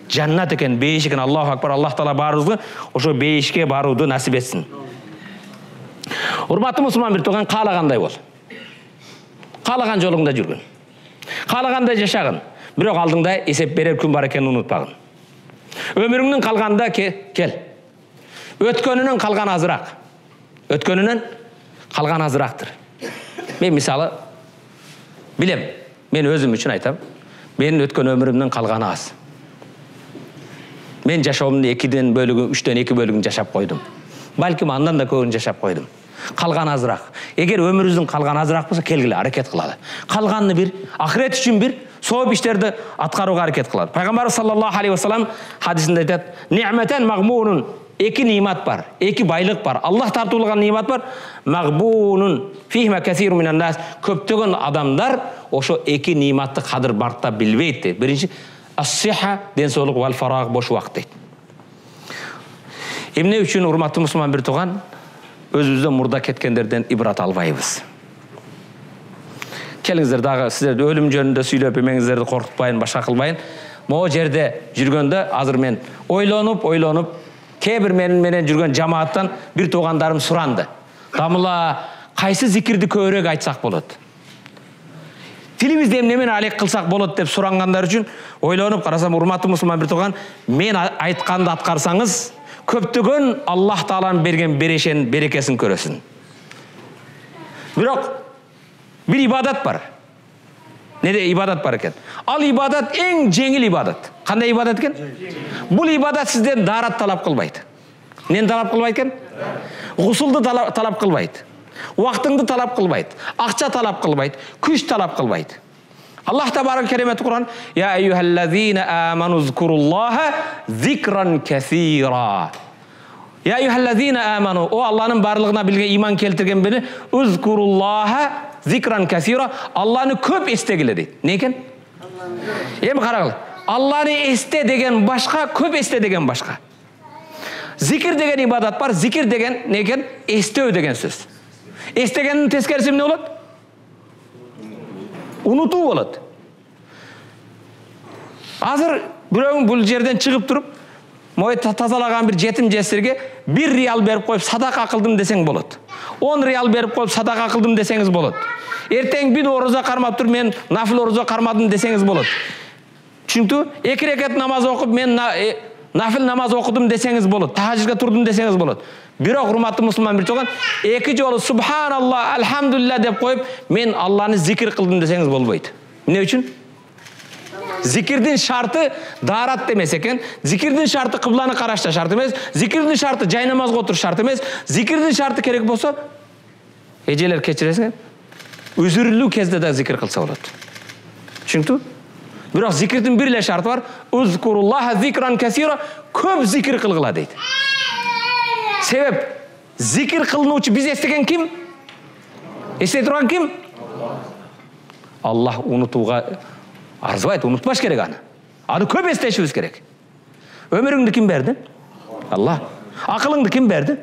Жаннат экен, бейиш экен. Аллаху акбар, Аллах Таала баарыбызга ошо бейишке барууду насип этсин. Урматтуу мусулман бир туган каалагандай бол. Каалаган жолуңда жүргүн. Каалагандай жашагын. Бирок алдыңда эсеп берер күн бар экенин унутпагын. Өмүрүңдүн калганда кел. Өткөнүнөн калган азыраак. Өткөнүнөн калган азырактыр. Мен мисалы билем, мен өзүм үчүн айтам. Менин өткөн өмүрүмдөн калганы аз. Мен жашоомдун 2ден бөлүгү, 3дөн 2 бөлүгүн жашап койдум. Балким андан да көбүн жашап койдум. Калган азыраак. Эгер өмүрүбүздүн калган азыраак болсо, келгиле аракет кылалы. Калганны бир, ахирет үчүн бир сооп иштерди аткарууга аракет кылалы. Пайгамбар саллаллаху алейхи вассалам хадисинде айтат: "Ни'матан магмунун", эки нимат бар, эки байлык бар. Аллах тартуулган нимат бар. Магбунун фихма касирун минан нас. Көптөгөн адамдар ошо эки ниматты кадыр барктап билбейт дейт. Биринчи ас-сиха, ден соолук, вал фараг, бош убакыт дейт. Эмне үчүн урматтуу мусулман бир туган өзүбүздөн мурда кеткендерден ибрат албайбыз? Келиңиздер дагы сиздерди өлүм жөнүндө сүйлөп эмеңиздерди коркутпайын, башка кылбайын. Могу жерде жүргөндө азыр мен ойлонуп, кээ бир менен жүргөн жамааттан бир туугандарым суранды. Дамыла кайсы зикирди көбүрөөк айтсак болот? Тилибизде эмне менен алек кылсак болот деп сурангандар үчүн ойлонуп карасам, урматтуу мусулман бир туган, мен айтканды аткарсаңыз, көптөгөн Аллах Тааланын берген берекесин көрөсүн. Бирок бир ибадат бар. Неде ибадат бар экен? Ал ибадат эң жеңил ибадат. Кандай ибадат экен? Бул ибадат сизден даарат талап кылбайт. Эмнени талап кылбайт экен? Гусулду талап кылбайт. Убактыңды талап кылбайт. Акча талап кылбайт. Күч талап кылбайт. Аллах табарак керемет Кур'ан: "Я айюхаллазина аману зкуруллаха зикран касира." Я айюхаллазина аману, о Аллахнын барлыгына билген иман келтирген бени, узкуруллаха зикран касира, Аллахны көп эстегиле дейт. Не экен? Эми карагыла. Аллахны эсте деген башка, көп эсте деген башка. Зикир деген ибадат бар, зикир деген не экен? Эстөө деген сөз. Эстегендин тескериси эмне болот? Унутуу болот. Азыр бирөөң бул жерден чыгып туруп, мой тазалаган бир жетим жесирге 1 риал берип коюп садака кылдым десең болот. 10 риал берип коюп садака кылдым десеңиз болот. Эртең бир ороза кармап туруп, мен нафил ороза кармадым десеңиз болот. Чүнктү 2 рекат намаз окуп, мен нафил намаз окудум десеңиз болот. Тахажжудга турдум десеңиз болот. Бирок урматтуу мусулман бир туган, 2 жолу субханалла, алхамдулилля деп коюп, мен Аллахны зикир кылдым десеңиз болбойт. Эмне үчүн? Зикирдин шарты даарат эмес экен. Зикирдин шарты кыбланы карашта шарт эмес. Зикирдин шарты жай намазга отуруш шарт эмес. Зикирдин шарты керек болсо, эжелер кечиресиң, үзүрүлүү кезде да зикир кылса болот. Чүнктү? Бирок зикирдин бир эле шарты бар. Узкуруллаха зикран касира, көп зикир кылгыла дейт. Себеп зикир кылынуучу биз эстеген ким? Эстей турган ким? Аллах унутууга арзыбайт, унутпаш керек аны. Аны көп эстешибиз керек. Өмүрүңдү ким берди? Аллах. Акылыңды ким берди?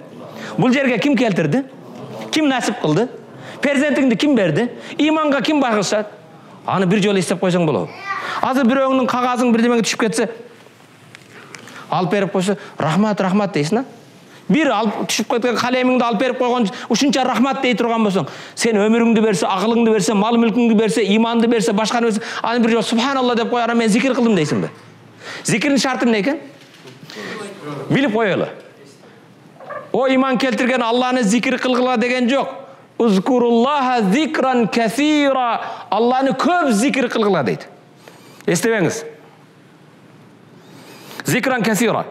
Бул жерге ким келтирди? Ким насип кылды? Перзентиңди ким берди? Иманга ким багышат? Аны бир жолу эстеп койсоң болобу. Азыр бирөөңнүн кагазың бирдемеге түшүп кетсе, алып берип койсо, рахмат, рахмат дейсиң, а? Бир алып түшүп кеткен калемиңди алып берип койгон, ушунча рахмат дей турган болсоң, сен өмүрүңдү берсе, акылыңды берсе, мал мүлкүңдү берсе, иманды берсе, башканы берсе, аны бир жолу субханалла деп кой, ана мен зикир кылдым дейсиңби? Зикирдин шарты эмне экен? Билип коелу. О иман келтирген Алланы зикир кылгыла деген жок. Узкуруллаха зикран касира. Алланы көп зикир кылгыла дейт. Эстебеңиз. Зикран касира.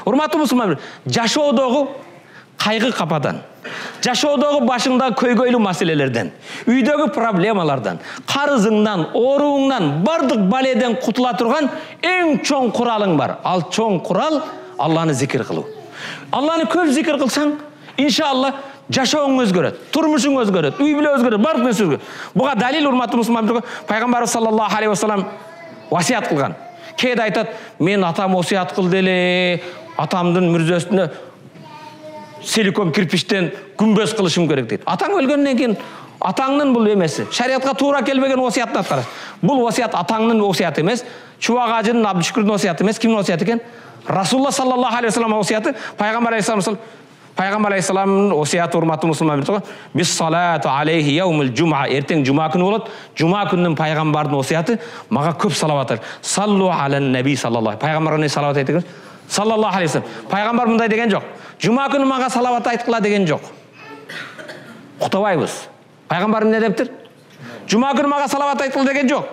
Урматтуу мусулмандар, жашоодогу кайгы кападан, жашоодогу башыңдагы көйгөйлүү маселелерден, үйдөгү проблемалардан, карызыңдан, ооруңдан, бардык баледен кутула турган эң чоң куралың бар. Ал чоң курал Алланы зикир кылуу. Алланы көп зикир кылсаң, иншалла жашооң өзгөрөт, турмушуң өзгөрөт, үй бүлө өзгөрөт, бардык нерсе өзгөрөт. Буга далил урматтуу мусулмандар, пайгамбарыбыз саллаллаху алейхи вассалам васият кылган. Кээде айтат, мен атам васият кылды эле, атамдын мүрзөсүнө силикон кирпичтен күмбөз кылышым керек дейт. Атаң өлгөндөн кийин атаңдын бул эмеси, шариатка туура келбеген васиятты аткарат. Бул васият атаңдын васияты эмес, Чубак ажынын, Абдышкүрдүн васияты эмес, кимдин васияты экен? Расулулла саллаллаху алейхи вассалам васияты, пайгамбар алейхиссаламдын васияты урматтуу мусулмандар. Бис салату алейхи яумул жум'a, эртең жума күнү болот. Жума күнүнүн пайгамбардын васияты, мага көп салават айт. Саллу алан наби саллаллаху. Пайгамбарга не салават айтыңыз? Саллаллаху алейхи вассалам. Пайгамбар мындай деген жок. Жума күнү мага салават айткыла деген жок. Уктабайбыз. Пайгамбар эмне дептир? Жума күнү мага салават айткыла деген жок.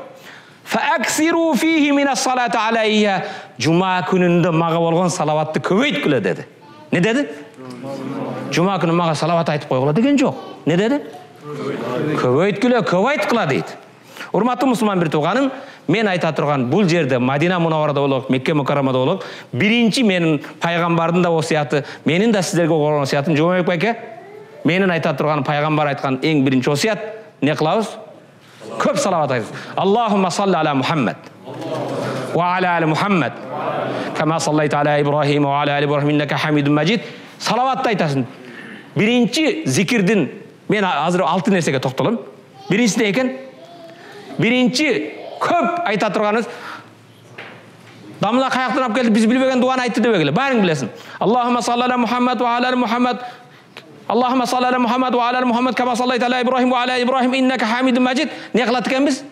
Фааксиру фихи минас салати алейха. Жума күнүндө мага болгон салаватты көбөйткүлө деди. Не деди? Жума күнү мага салават айтып койгула деген жок. Не деди? Көбөйткүлө, көп айткыла дейт. Урматтуу мусулман бир тууганым, мен айта турган бул жерде Мадина Мунавварада болок, Мекке Мукаррамада болок, биринчи менин пайгамбардын да васияты, менин да сиздерге болгон васиятым Жомабек байке, менин айта турган пайгамбар айткан эң биринчи васият не кылабыз? Көп салават айтабыз. Аллахумма салли аля Мухаммад ва аля али Мухаммад кама саллайта аля Ибрахим ва аля али Ибрахим иннака хамидун мажид. Салаватты айтасың. Биринчи зикирдин, мен азыр 6 нерсеге токтолом. Биринчиси не экен? Биринчи көп айта турганыбыз, дамла каяктан алып келди, биз билбеген дуаны айтты деп эле, баарын билесиң. Аллахумма салли аля Мухаммад ва аля али Мухаммад. Аллахумма салли аля Мухаммад ва аля али Мухаммад кама саллайта аля Ибрахим ва аля Ибрахим иннака хамидун мажид. Не кылат экенбиз?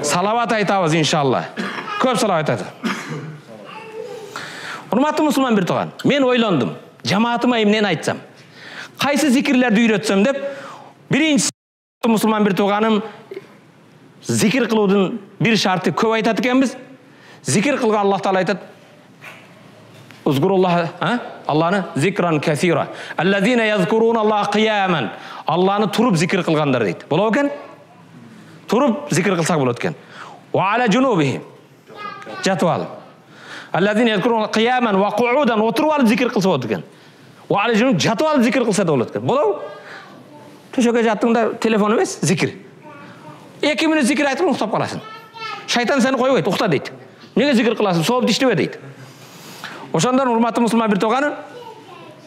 Салават айтабыз иншалла. Көп салават айтабыз. Урматтуу мусулман бир тууган, мен ойлондум, жамаатыма эмнени айтсам, кайсы зикирлерди үйрөтсөм деп, биринчи мусулман бир тууганым, зикир кылуудун бир шарты көп айтат экенбиз. Зикир кылган Аллах Таала айтат: Узкуруллах, Алланы зикран касира. Аллазина язкуруна Аллах қияман. Алланы туруп зикир кылгандар дейт. Болобу экен? Туруп зикир кылсак болот экен. Ва аля жунубихим. Жатып алып. Аллазина язкуруна қияман ва қуудан, отуруп алып зикир кылса болот экен. Ва аля жунуб, жатып алып зикир кылса да болот экен. Болобу? Төшөккө жаттыңда телефон эмес, зикир. 2 мүнөт зикир айтып уктап каласың. Шайтан сени койбойт, укта дейт. Неге зикир кыласың? Сооп иштебе дейт. Ошондон урматтуу мусулман бир тууганы,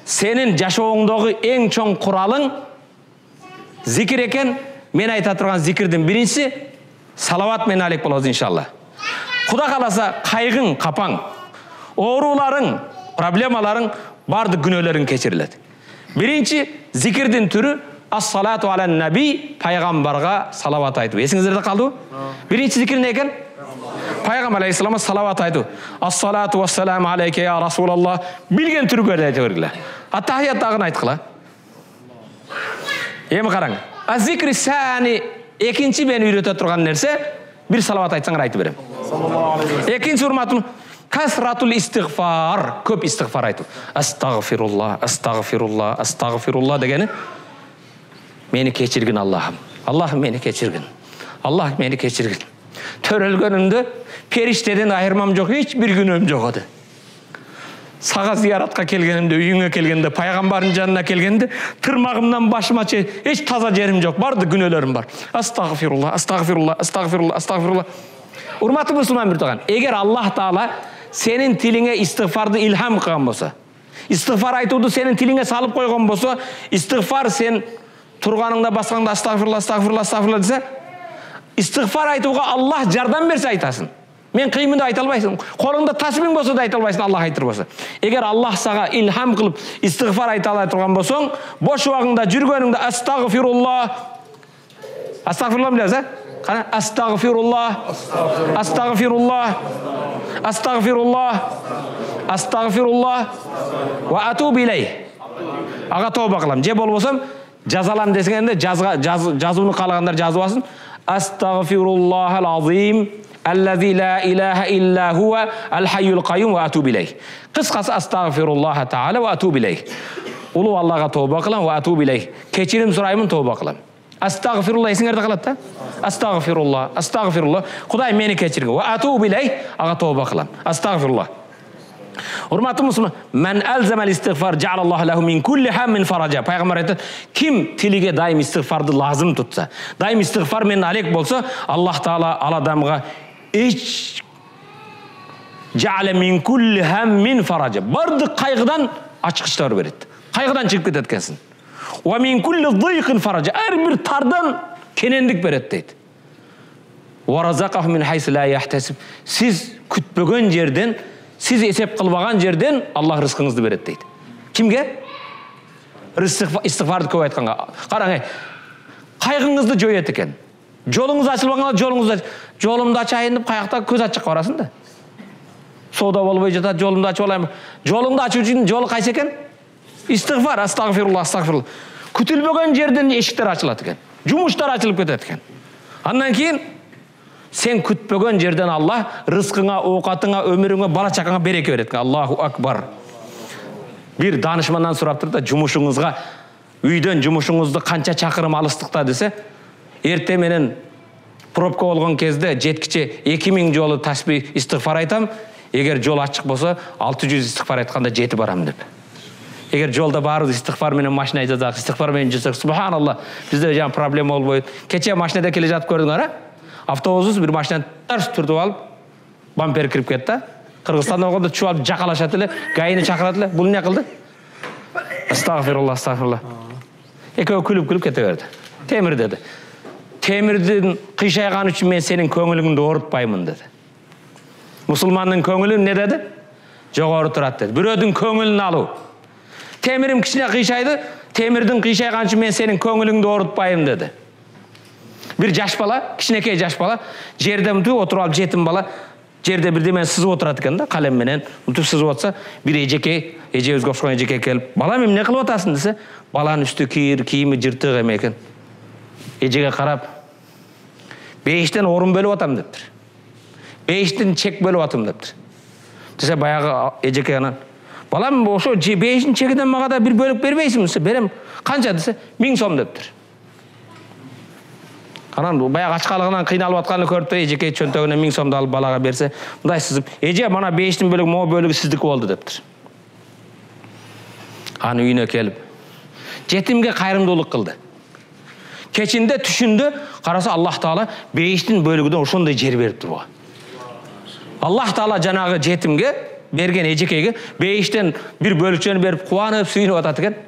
сенин жашооңдогу эң чоң куралың зикир экен. Мен айта турган зикирдин биринчиси салават менен алейк болобуз иншалла. Куда каласа кайгың, капаң, ооруларың, проблемаларың, бардык күнөөлөрүң кечирилет. Биринчи зикирдин түрү ас-салату аля наби, пайгамбарга салават айтуу. Эсиңиздерде калдыбы? Биринчи зикир эмне экен? Пайгамбар алейхиссалам салават айтуу. Ас-салату вассаламу алейке я Расулаллах. Билген түргө айта бергиле. Ат-тахияттагын айткыла. Эми караң. Az-zikri sani, экинчи мен үйрөтө турган нерсе, бир салават айтсаңар айтып берем. Экинчи урматым, касратул истигфар, көп истигфар айтуу. Астагфируллах, астагфируллах, астагфируллах дегени мени кечиргин Аллахым. Аллахым мени кечиргин. Аллах мени кечиргин. Төрөлгөнүмдө периштеден айырмам жок, hiç bir günüm жок еді. Саға зияратқа келгенімде, үйіңе келгенде, пайғамбардың жанына келгенде, тырмағымнан башыма hiç таза жерім жоқ, барды күнәлерім бар. Астағфирулла, астағфирулла, астағфирулла, астағфирулла. Урматты мұсылман бір туған, егер Аллах Таала сенің тіліңе истигфарды илхам қылған болса, истигфар айтуды сенің тіліңе салып қойған болса, истигфар сен тұрғаныңда басқаңда астағфирулла, астағфирулла, астағфирулла десе, истигфар айтуға Аллах жардам берсе айтасың. Мен қиымында айта албайсың. Қолыңда тасбih болса да айта албайсың, Аллах айтыр болса. Егер Аллах саға илхам қылып истигфар айта алай тұрған болсаң, бош уақыңда жүргеніңде астағфирулла. Астағфирулла білесіз, қана астағфирулла. Астағфирулла. Астағфирулла. Астағфирулла. Ва атуб илей. Аға тауба қылам. Же болбосам, жазалам десеңде жазуны қалағандар жазып алсын. Астағфируллахал азим. Аллази ла илаха илля хуа ал-хайюл қайюм ва атуб илейх. Қысқасы астағфируллаха таала ва атуб илейх. Улы Аллаға тауба қылам ва атуб илейх. Кешірім сұраймын, тауба қылам. Астағфирулла есіңерді қалады да? Астағфирулла, астағфирулла. Құдай мені кешірген. Ва атуб илейх, аға тауба қылам. Астағфирулла. Урматты мұсылман, мән әлзәмәл истигфар жаалаллаху лаху мин кулли хаммин фаража. Пайғамбар айтады, ким тилиге дайым истигфарды лазым тұтса, дайым истигфар мен алек болса, Аллах Таала ал адамға ич жаале мин кулли хаммин фаража. Барды қайғыдан ашқыштар береді. Қайғыдан шығып кетеді екенсің. Ва мин кулли дайқин фаража. Әрбір тардан кенендік береді дейді. Ва разақаху мин хайсу ла яхтасиб. Сіз күтпеген жерден, сіз есеп қылбаған жерден Аллах рызқыңызды береді дейді. Кімге? Истигфарды көп айтқанға. Қараңай, қайғыңызды жояды екен. Жолыңыз ашылбағанда жолымды ашайын деп қаяқта көз ашық барасың да. Сода болбай жатады, жолымды ашып алайын. Жолыңды ашу үшін жолы қайсы екен? Истигфар, астағфирулла, астағфирулла. Күтілбеген жерден ешіктер ашылады екен. Жұмыштар ашылып кетеді екен. Андан кейін сен күтпеген жерден Аллах рызқыңа, оқатыңа, өміріңе, бала шағаңа береке береді. Аллаху акбар. Bir danışmandan сұрап тұрды, жұмышыңызға, үйден жұмышыңызды қанша шақырым алыстықта десе, ерте менен пробка болған кезде жеткіче 2000 жолы тасбih истигфар айтам, егер жол ашық болса 600 истигфар айтқанда жеті барам деп. Егер жолда барып истигфар менен машина айдасақ, истигфар менен жүрсек, субханалла, бізде жаңа проблема болбойды. Кеше машинада келе жатып көрдіңдер, автобус бір машинаны тарс түртіп алып, бампер кіріп кетті. Қырғызстанда болғанда чуалып жақалашады эле, гайыны шақырады эле. Бұл не қылды? Астағфирулла, астағфирулла. Екеуі күліп кете берді. Темір деді. Темірдің қишайған үшін мен сенің көңіліңді орытпаймын деді. Мұсылманның көңілі не деді? Жоғары тұрады деді. Біреудің көңілін алу. Темірім кішіне қишайды, темірдің қишайған үшін мен сенің көңіліңді орытпаймын деді. Bir жаш бала, кішінекей жаш бала, жерде отырып алып жетім бала, жерде бірдемен сызып отырады екен да, қалемменен ұмтып сызып отырса, бір ежекей, ежебізге ұқсаған ежекей келіп, бала мен не қылып отырсың десе, баланың үсті киімі жыртық екен. Ежеге қарап, бейіштен орын бөліп атам дептір. Бейіштен чек бөліп атым дептір. Десе баяғы ежекей анан, балам ошо бейіштен чекеден маға да бір бөліп бермейсің десе, берем. Қанша десе, 1000 сом дептір. Анан баяғы ашқалығынан қиналып атқанын көріп те, ежекей чөнтөгүнөн 1000 сомды алып балаға берсе, мындай сызып, еже мана 5-тің бөлігі, мо бөлігі сіздікі болды дептір. Аны үйіне келіп, жетімге қайырымдылық қылды. Кечінде түшінде қараса Аллах Таала 5-тің бөлігіден ошондай жер беріп тұр. Аллах Таала жанағы жетімге берген ежекейге 5-тен бір бөлікшені беріп, қуанып, сүйініп атады екен.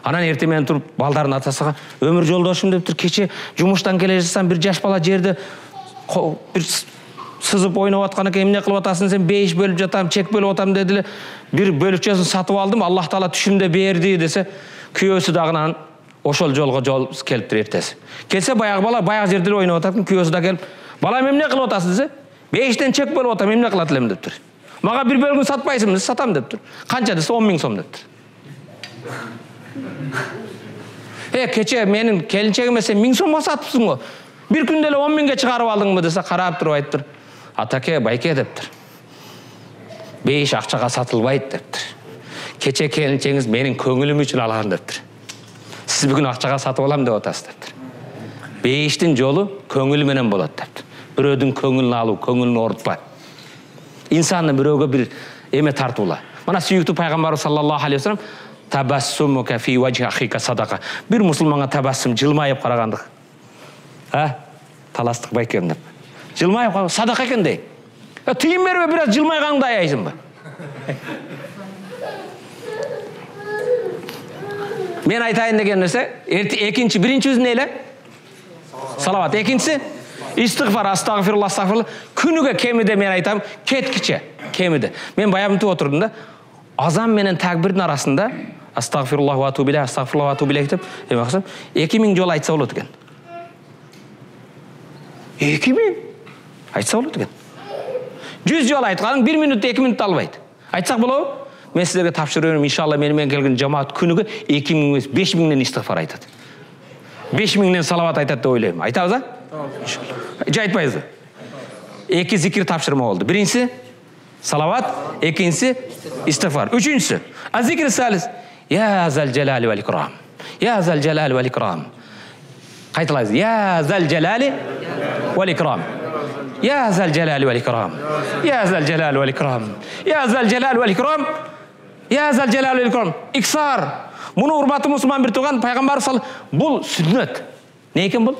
Анан ертемен тұрып, балдарын атасыға, өмір жолдашым деп тұр, кеше жұмыштан келе жатсам, бір жаш бала жерді бір сызып ойнап атқан екен, не қылып атасың, сен 5 бөліп жатам, чек бөліп атам деділі, бір бөлікшесін сатып алдым, Аллах Таала түшімде берді десе, күйөөсі дағынан ошол жолға жол келіп тұр ертесі. Келсе баяғы бала, баяғы жерде ойнап ататын, күйөөсі да келіп, бала мен не қылып атасың десе, 5-тен чек бөліп атам, мен не қылатылым деп тұр. Маға бір бөлігін сатпайсың десе, сатам деп тұр. Қанша десе, 10.000 сом деп тұр. Кече менің келіншегіме сен 1000 сомға сатыпсың ғой. Bir күнде 10.000-ге шығарып алдың ба десе, қарап тұрып айтып тұр. Атаке, байке деп тұр. 5 ақшаға сатылбайды деп тұр. Кече келіншегіңіз менің көңілім үшін алған деп тұр. Сіз бүгін ақшаға сатып алам деп отасыз деп тұр. 5-тің жолы көңілменен болады деп тұр. Бирөөдүн көңүлүн алуу, көңүлүн орутпа. İnsanны бирөөгө бир эме тартуула. Мына сүйүктүү пайгамбарыбыз саллаллаху алейхи вассалам табассумука фи вajhi ахика садака. Бир мусулманга табассум жылмайып карагандык. Таластык ба экен деп. Жылмайып караган садака экен дей. Тыйым бербе, бир аз жылмайганыңды аяйсыңбы? Мен айтайын деген нерсе, экинчи, биринчиси эмне эле? Салават. Экинчиси истигфар, астагфируллах, астагфируллах. Күнүгө кемиде мен айтам, кеткиче, кемиде. Мен баягынтып отурдум да, азан менен такбирдин арасында астагфируллах ва атубу илейх, астагфируллах ва атубу илейх деп, эме кылсам, 2000 жолу айтса болот экен. 2000 айтса болот экен. 100 жолу айтканың 1 минут, 2 минут албайт. Айтсак болобу? Мен силерге тапшырып берем, иншалла менен келген жамаат күнүгө 2000 эмес 5000ден истигфар айтат. 5000ден салават айтат деп ойлойм. Айтабыз а? Же айтпайбызбы? Эки зикир тапшырма болду. Биринчиси салават, экинчиси истигфар. Үчүнчүсү аззикр салис. Я зал жалали вал икрам. Я зал жалали вал икрам. Кайталайбыз. Я зал жалали вал икрам. Я зал жалали вал икрам. Я зал жалали вал икрам. Я зал жалали вал икрам. Я зал жалали вал икрам. Иксар. Муну урматтуу мусулман бир тууган пайгамбар бул сүннөт. Не экен бул?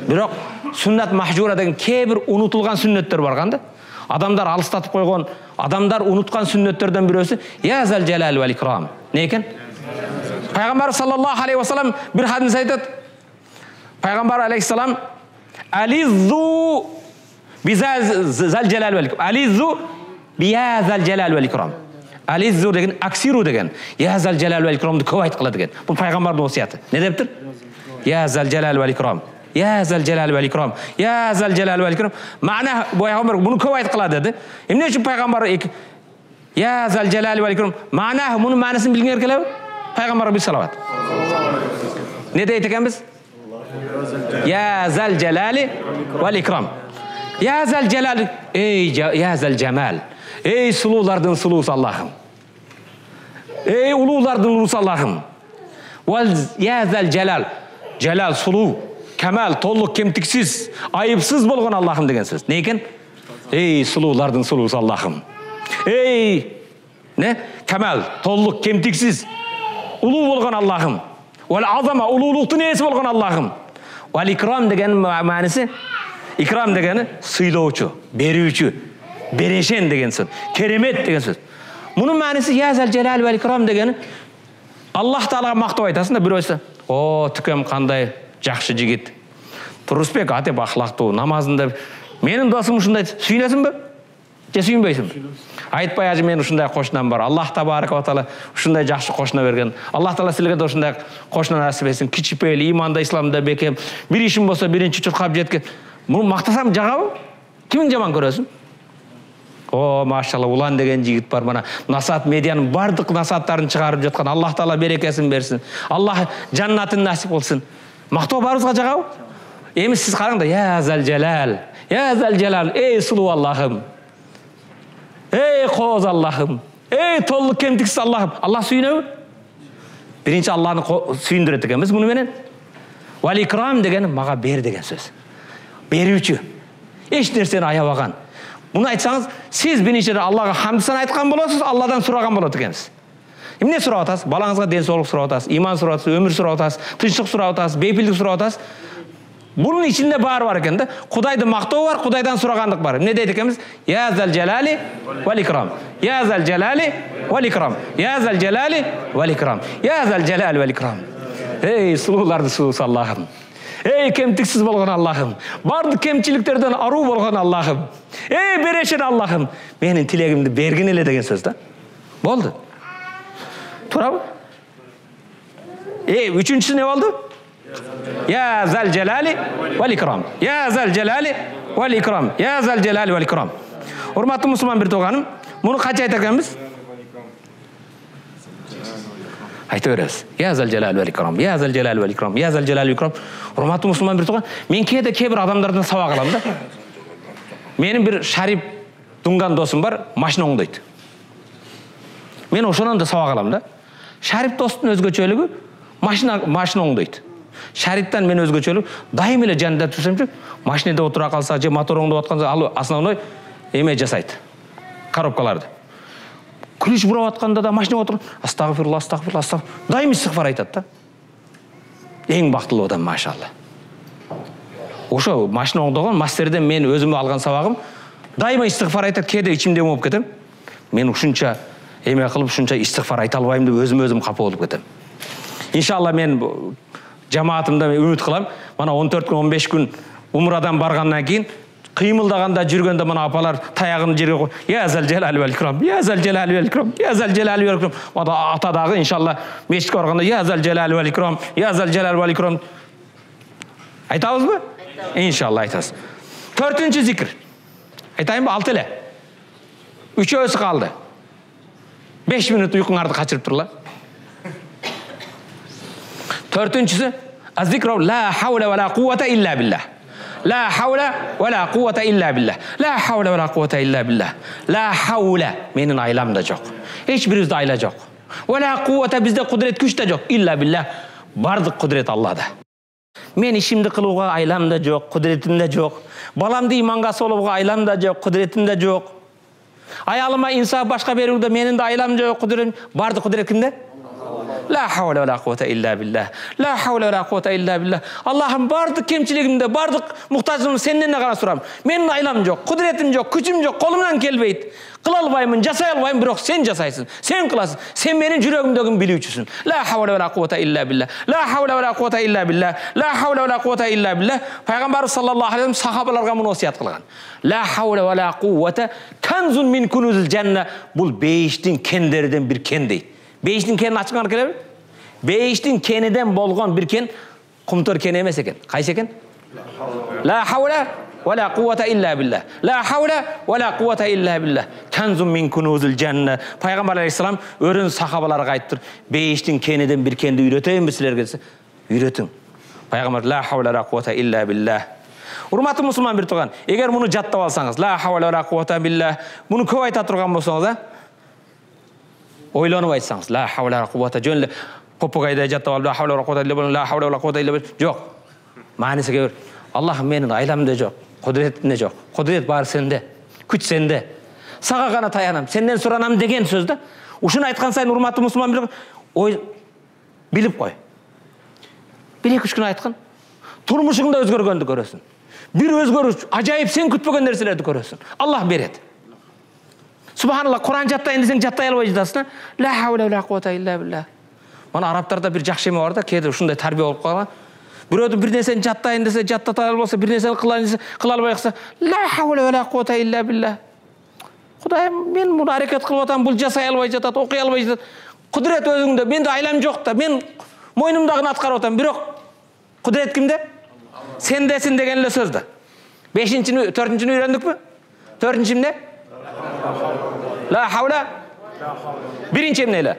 Бирок сүннат махжура деген кээ-бир унутулган сүннөттөр бар канда. Адамдар алыстатып койгон, адамдар унуткан сүннөттөрдөн бирөөсү я зал жалали вал икрам. Не экен? Пайгамбар саллаллаху алейхи вассалам бир хадис айтат. Пайгамбар алейхиссалам ализу зал жалали вал икрам. Ализу бия зал жалали вал икрам. Ализу деген аксиру деген. Я зал жалали вал икрамды көп айткыла деген. Бул пайгамбардын осуяты. Не дептир? Я зал жалали вал икрам. Я зал жалали вал икрам. Я зал жалали вал икрам. Мана пайгамбар буну көп айткыла деди. Эмне үчүн пайгамбар я зал жалали вал икрам? Мана мунун маанысын билгиңер келеби? Пайгамбарга бир салават. Не дейт экенбиз? Я зал жалали вал икрам. Я зал жалали, ey ya zal jamal. Ey sululardın sulusu Allah'ım. Ey ululardın ulusu Allah'ım. Ya zal celal. Celal, sulu, kemal, tolluk, kemtiksiz, ayıpsız bolgan Allah'ım degen söz. Ne eken? Ey sululardın sulusu Allah'ım. Ey ne? Kemal, tolluk, kemtiksiz, ulu bolgan Allah'ım. Vel azama, ululuktun iyisi bolgan Allah'ım. Vel ikram degen manisi, ikram degeni sıylovçu, berүүчү, берешен деген сөз. Керемет деген сөз. Мунун маанisi я зал жалал вал икрам дегени Аллах Таалага мактап айтасың да бирөөсү. О, түкем кандай жакшы жигит. Турусбек атеп ахлактуу, намазында менин досум ушундай сүйнөсүңбү? Же сүйүнбөйсүңбү? Айтпай ажы мен ушундай кошунам бар. Аллах табарак ва таала ушундай жакшы кошуна берген. Аллах Таала силерге да ушундай кошуна насип этсин. Кичипейли иманда, исламда бекем. Бир ишим болсо биринчи чуркап жеткен. Муну мактасам жагабы? Кимин жаман көрөсүң? О, машалла, улан деген жигит бар. Мана насаат медианын бардык насааттарын чыгарып жаткан. Аллах Таала берекесин берсин. Аллах жаннатын насип болсун. Мактоо барыбызга жагабы? Эми сиз караң да, я зал жалал. Я зал жалал. Эй сулуу Аллахым. Эй кооз Аллахым. Эй толук кемтиксиз Аллахым. Аллах сүйүнөбү? Биринчи Аллахны сүйүндүрөт экенбиз муну менен. Вал икрам деген мага бер деген сөз. Берүүчү. Эч нерсени аябаган. Муну айтсаңыз, сиз биринчиден Аллага хамд сан айткан болосуз, Алладан сураган болот экенсиз. Эмне сурап атасыз? Балаңызга ден соолук сурап атасыз, иман сурап атасыз, өмүр сурап атасыз, тынчтык сурап атасыз, бейпилдик сурап атасыз. Бунун ичинде баары бар экен да. Кудайды мактоо бар, Кудайдан сурагандык бар. Эмне дейт экенбиз? Я зал жалали вал икрам. Я зал жалали вал икрам. Я зал жалали вал икрам. Я зал жалали вал икрам. Эй, сулууларды сулуусу Аллахым. Эй, кемтиксиз болгон Аллахым. Бардык кемчиликтерден аруу болгон Аллахым. Эй, берешен Аллахым. Менин тилегимди бергин эле деген сөз да. Болду. Турабы? Эй, үчүнчүсү не болду? Я зал жалали вал икрам. Я зал жалали вал икрам. Я зал жалали вал икрам. Урматтуу мусулман бир тууганым, муну канча айта экенбиз? Айта беребиз. Я зал жалали вал икрам. Я зал жалали вал икрам. Я зал жалали вал икрам. Урматтуу мусулман бир тууган, мен кээ-бир адамдардан сабак алам да. Менин бир Шарип Дунган досум бар, машина оңдойт. Мен ошонон да сабак алам да. Шарип достун өзгөчөлүгү машина оңдойт. Шариттан мен өзгөчөлүк дайым эле жанында турсамчы, машинада отура калса же мотор оңдоп атканда ал основной эме жасайт. Коробкаларды. Ключ бурап атканда да машинага отуруп, астагфирулла, астагфирулла, астагфирулла. Дайым истигфар айтат да. Эң бактылуу адам, машалла. Ошо машина оңдогон мастерден мен өзүмө алган сабагым, дайыма истигфар айтат, кээде ичимде болуп кетем. Мен ушунча эме кылып, ушунча истигфар айта албайм деп өзүм капа болуп кетем. Иншалла мен жамаатымда үмүт кылам. Мана 14 күн, 15 күн умрадан баргандан кийин кыймылдаганда жүргөндө мана апалар таягын жерге коюп, "Я зал жалали вал икрам, я зал жалали вал икрам, я зал жалали вал икрам." Ата дагы иншалла мешитке барганда "Я зал жалали вал икрам, я зал жалали вал икрам." Айтабызбы? Иншалла айтасыз. 4-нчү зикр. Айтайынбы? 6 эле. 3-өсү калды. 5 минут уйкуңарды качырып турла. 4-нчүсү az-zikru la hawla wa la quwwata illa billah. La hawla wa la quwwata illa billah. La hawla wa la quwwata illa billah. La hawla menin aylamda жок. Hiç birizde ayla жок. Wa la quwwata bizde kudret güç de жок. Illa billah. Бардык кудрет Аллада. Мен ишимди кылууга айламда жок, кудретимде жок. Баламды иманга солууга айламда жок, кудретимде жок. Аялыма инсаф башка берүүгө менин да айлам жок, кудретим. Бардык кудрет кимде? La havle ve la kuvvete illa billah. La havle ve la kuvvete illa billah. Allah'ım bardık kemçiligimde, bardık muhtaçlığımda senden ne kadar soram. Menin aylam yok, kudretim yok, gücüm yok, kolumdan kelbeyt. Kıl albayımın, jasay albayım, birok sen jasaysın. Sen kılasın. Sen menin yüreğimdeki bilүүчүsүn. La havle ve la kuvvete illa billah. La havle ve la kuvvete illa billah. La havle ve la kuvvete illa billah. Peygamber sallallahu aleyhi ve sellem sahabalarga bunu wasiyat kılgan. La havle ve la kuvvete kanzun min kunuzil cennet. Bul beyiştin kenlerinden bir ken deydi. Beyiştin kenini açıklar kelebe? Beyiştin keniden bolgon bir ken, kumtor ken emes eken. Kayсы eken? La havle ve la kuvvete illa billah. La havle ve la kuvvete illa billah. Kanzun min kunuzil cennet. Peygamber aleyhisselam örün sahabalarga aytır. Beyiştin keniden bir kendi üreteyim sizlerge dese. Üretin. Peygamber la havle ve la kuvvete illa billah. Urmatlı musulman bir tuğan. Eğer bunu jattap alsanız, la havle ve la kuvvete billah. Bunu köp ayta turgan bolsanız ha? Oylanıp aytsanız, la havle ve la kuvvete jönle popogayda jattap alıp, la havle ve la kuvvete illa billah, la havle ve la kuvvete illa billah. Jok. Manisi kebir. Allah menin aylamda jok, kudretimde jok. Kudret bar sende, güç sende. Sağa gana tayanam, senden soranam degen söz da. Uşunu aytkan sayın urmatlı musulman bir oy bilip koy. Bir iki üç gün aytkan. Turmuşuңda özgörgöndü görösün. Bir özgörüş, acayip sen kütpögen nerselerdi görösün. Allah beret. Subhanallah, Kur'an jattayın desең жаттай албай жатасың. La havle ve la kuvvete illa billah. Mana Araplarda bir жақсы эме бар да, кээде ушундай тарбия болуп калган. Бирөөдү бир нерсени жаттайын десе, жаттата албаса, бир нерсени кылайын десе, кыла албай калса, la havle ve la kuvvete illa billah. Кудайым, мен муну аракет кылып атам, бул жасай албай жатат, окуй албай жатат. Кудурет өзүңдө, менде айлам жок да, мен мойнумдагыны аткарып атам, бирок кудурет кимде? Сендесин деген эле сөз да. 5-нчини, 4-нчини үйрөндүкпү? 4-нчи эмне? La havle. Birinci emne ile.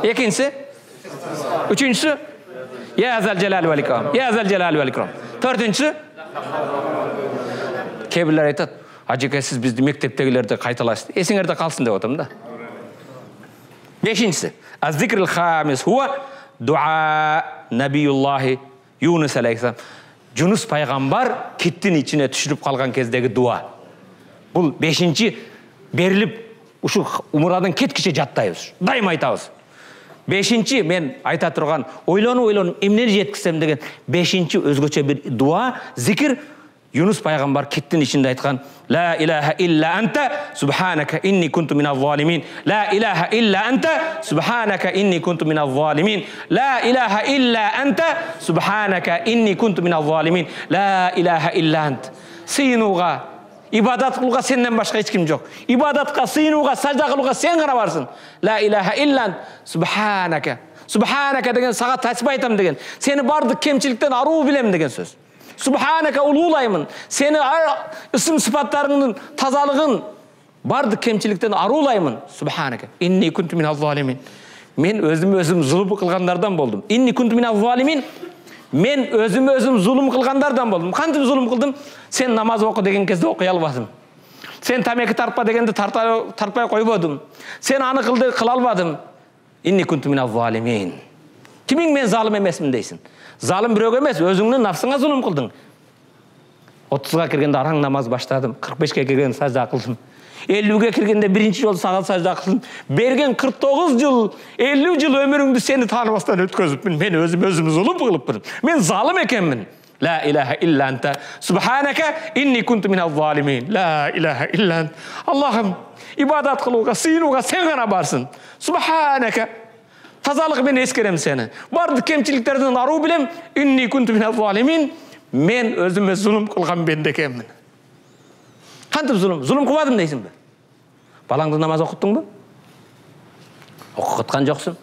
İkincisi. Üçüncüsü. Ya zel celal vel ikram. Ya zel celal vel ikram. Dördüncüsü. Kebirler aytat. Hacıka siz bizdi mekteptegilerde kaytalaştı. Esiңерде kalsın деп атам да. Beşincisi. Az-zikril khamis huwa dua Nabiyullah Yunus aleyhisselam. Yunus peygamber kittin içine düşürüp kalgan kezdegi dua. Бұл 5-нчи берилип ушу умурадан кеткиче жаттайбыз. Дайым айтабыз. 5-нчи мен айта турган ойлонуп эмнени жеткизсем деген 5-нчи өзгөчө бир дуа, зикир Yunus пайгамбар кеттин ичинде айткан: La ilaha illa anta subhanaka inni kuntu minaz zalimin. La ilaha illa anta subhanaka inni kuntu minaz zalimin. La ilaha illa anta subhanaka inni kuntu minaz zalimin. La ilaha illa ant. Сыйынууга, ибадат кылууга сенден башка эч ким жок. Ибадатка, сыйынууга, сажда кылууга сен гана барсың. La ilaha illa ant subhanaka. Subhanaka деген сага тасбih айтам деген. Сени бардык кемчиликтен аруу билем деген сөз. Subhanaka ululаймын. Seni isim sıfatlarının tazalığın bardıq kemçilikten arulаймын. Subhanaka. İnni kuntu minaz zalimin. Men özüm zulüm kılganlardan boldum. İnni kuntu minaz zalimin. Men özüm zulüm kılganlardan boldum. Kantip zulüm kıldım? Sen namaz oku degen kezde okuy albadım. Sen tameki tartpa degende tartpay koybodum. Sen anı kıldı kıl albadım. İnni kuntu minaz zalimin. Кимиң мен залым емесмін дейсің? Залым біреуге емес, өзіңнің нафсыңа зұлым қылдың. 30-ға кіргенде араң намаз баштадым, 45-ке кіргенде сажда қылдым. 50-ге кіргенде бірінші жол сағал сажда қылдым. Берген 49 жыл, 50 жыл өміріңді сені танымастан өткізіппін. Мен өзім зұлым қылыппын. Мен залым екенмін. La ilaha illa anta subhanaka inni kuntu minaz zalimin. La ilaha illa anta. Allah'ım ibadat kılıуға, сыйынуға sen ғана барсың. Subhanaka. Тазалық мен ескерем сені. Барды кемшіліктерден ару білем. Inni kuntu minaz zalimin. Мен өзіме зұлым қылған бенде екенмін. Қантып зұлым? Зұлым қылбадым дейсің бе? Балаңды намаз оқыттың ба? Оқытқан жоқсың.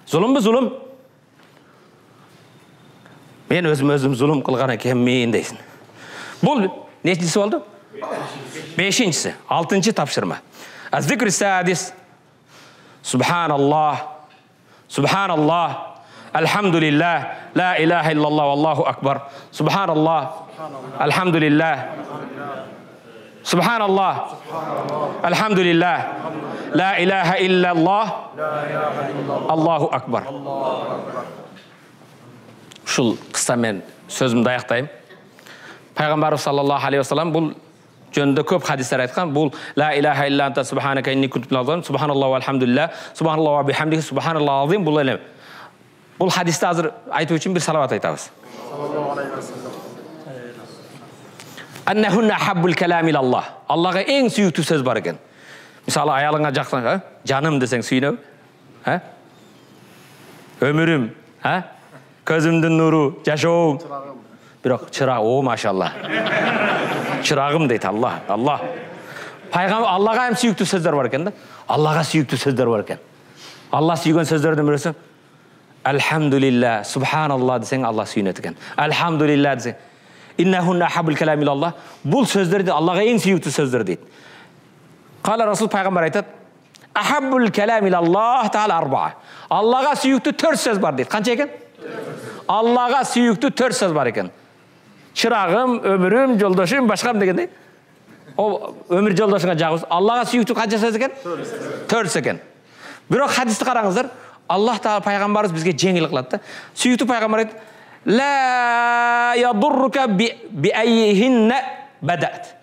Зұлым бе, зұлым? Мен өзім зұлым қылған екенмін дейсің. Бұл нешіншісі болды? Бешіншісі. 6-шы тапшырма. Az-zikr sadis. Subhanallah. Subhanallah. Alhamdulillah. La ilaha illallah. Wallahu akbar. Subhanallah. Alhamdulillah. Subhanallah. Alhamdulillah. La ilaha illallah. Allahu akbar. Шул қыста мен сөзімді аяқтайым. Пайғамбарымыз саллаллаху алейхи вассалам бұл жөнінде көп хадистер айтқан. Бұл ла илаха илля анта субханака инни кунту миназ залимин, субханаллаху вальхамдулиллах, субханаллаху ва бихамдихи, субханаллаху азим. Бұл әлем. Бұл хадисті азыр айту үшін бір салават айтамыз. Аннахунна хаббул калами илаллах. Аллаға ең сүйікті сөз бар екен. Мысалы, аялыңа жақын, жаным десең сүйінеу. Өмірім, көзімдің нұру, жашауым. Бірақ чырақ, о, машалла. Чырағым дейді Аллах. Пайғамбар Аллаға әм сүйікті сөздер бар екен да? Аллаға сүйікті сөздер бар екен. Алла сүйген сөздерді бірісің. Алхамдулилля, субханалла десең, Алла сүйінеді екен. Алхамдулилля десең. Иннахунна хаббул калами илаллах. Бұл сөздер де Аллаға ең сүйікті сөздер дейді. Қала Расул пайғамбар айтады. Ахаббул калами илаллах таала арбаа. Аллаға сүйікті 4 сөз бар дейді. Қанша екен? Аллаға сүйікті 4 сөз бар екен. Шырағым, өмірім, жолдашым, башқам дегендей. Ол өмір жолдашыңа жағыз. Аллаға сүйікті қанша сөз екен? 4 екен. Бірақ хадисті қараңыздар. Аллах тағала пайғамбарымыз бізге жеңіл қылады. Сүйікті пайғамбар айтты: "Ла ядуррука би аййихинна бадат."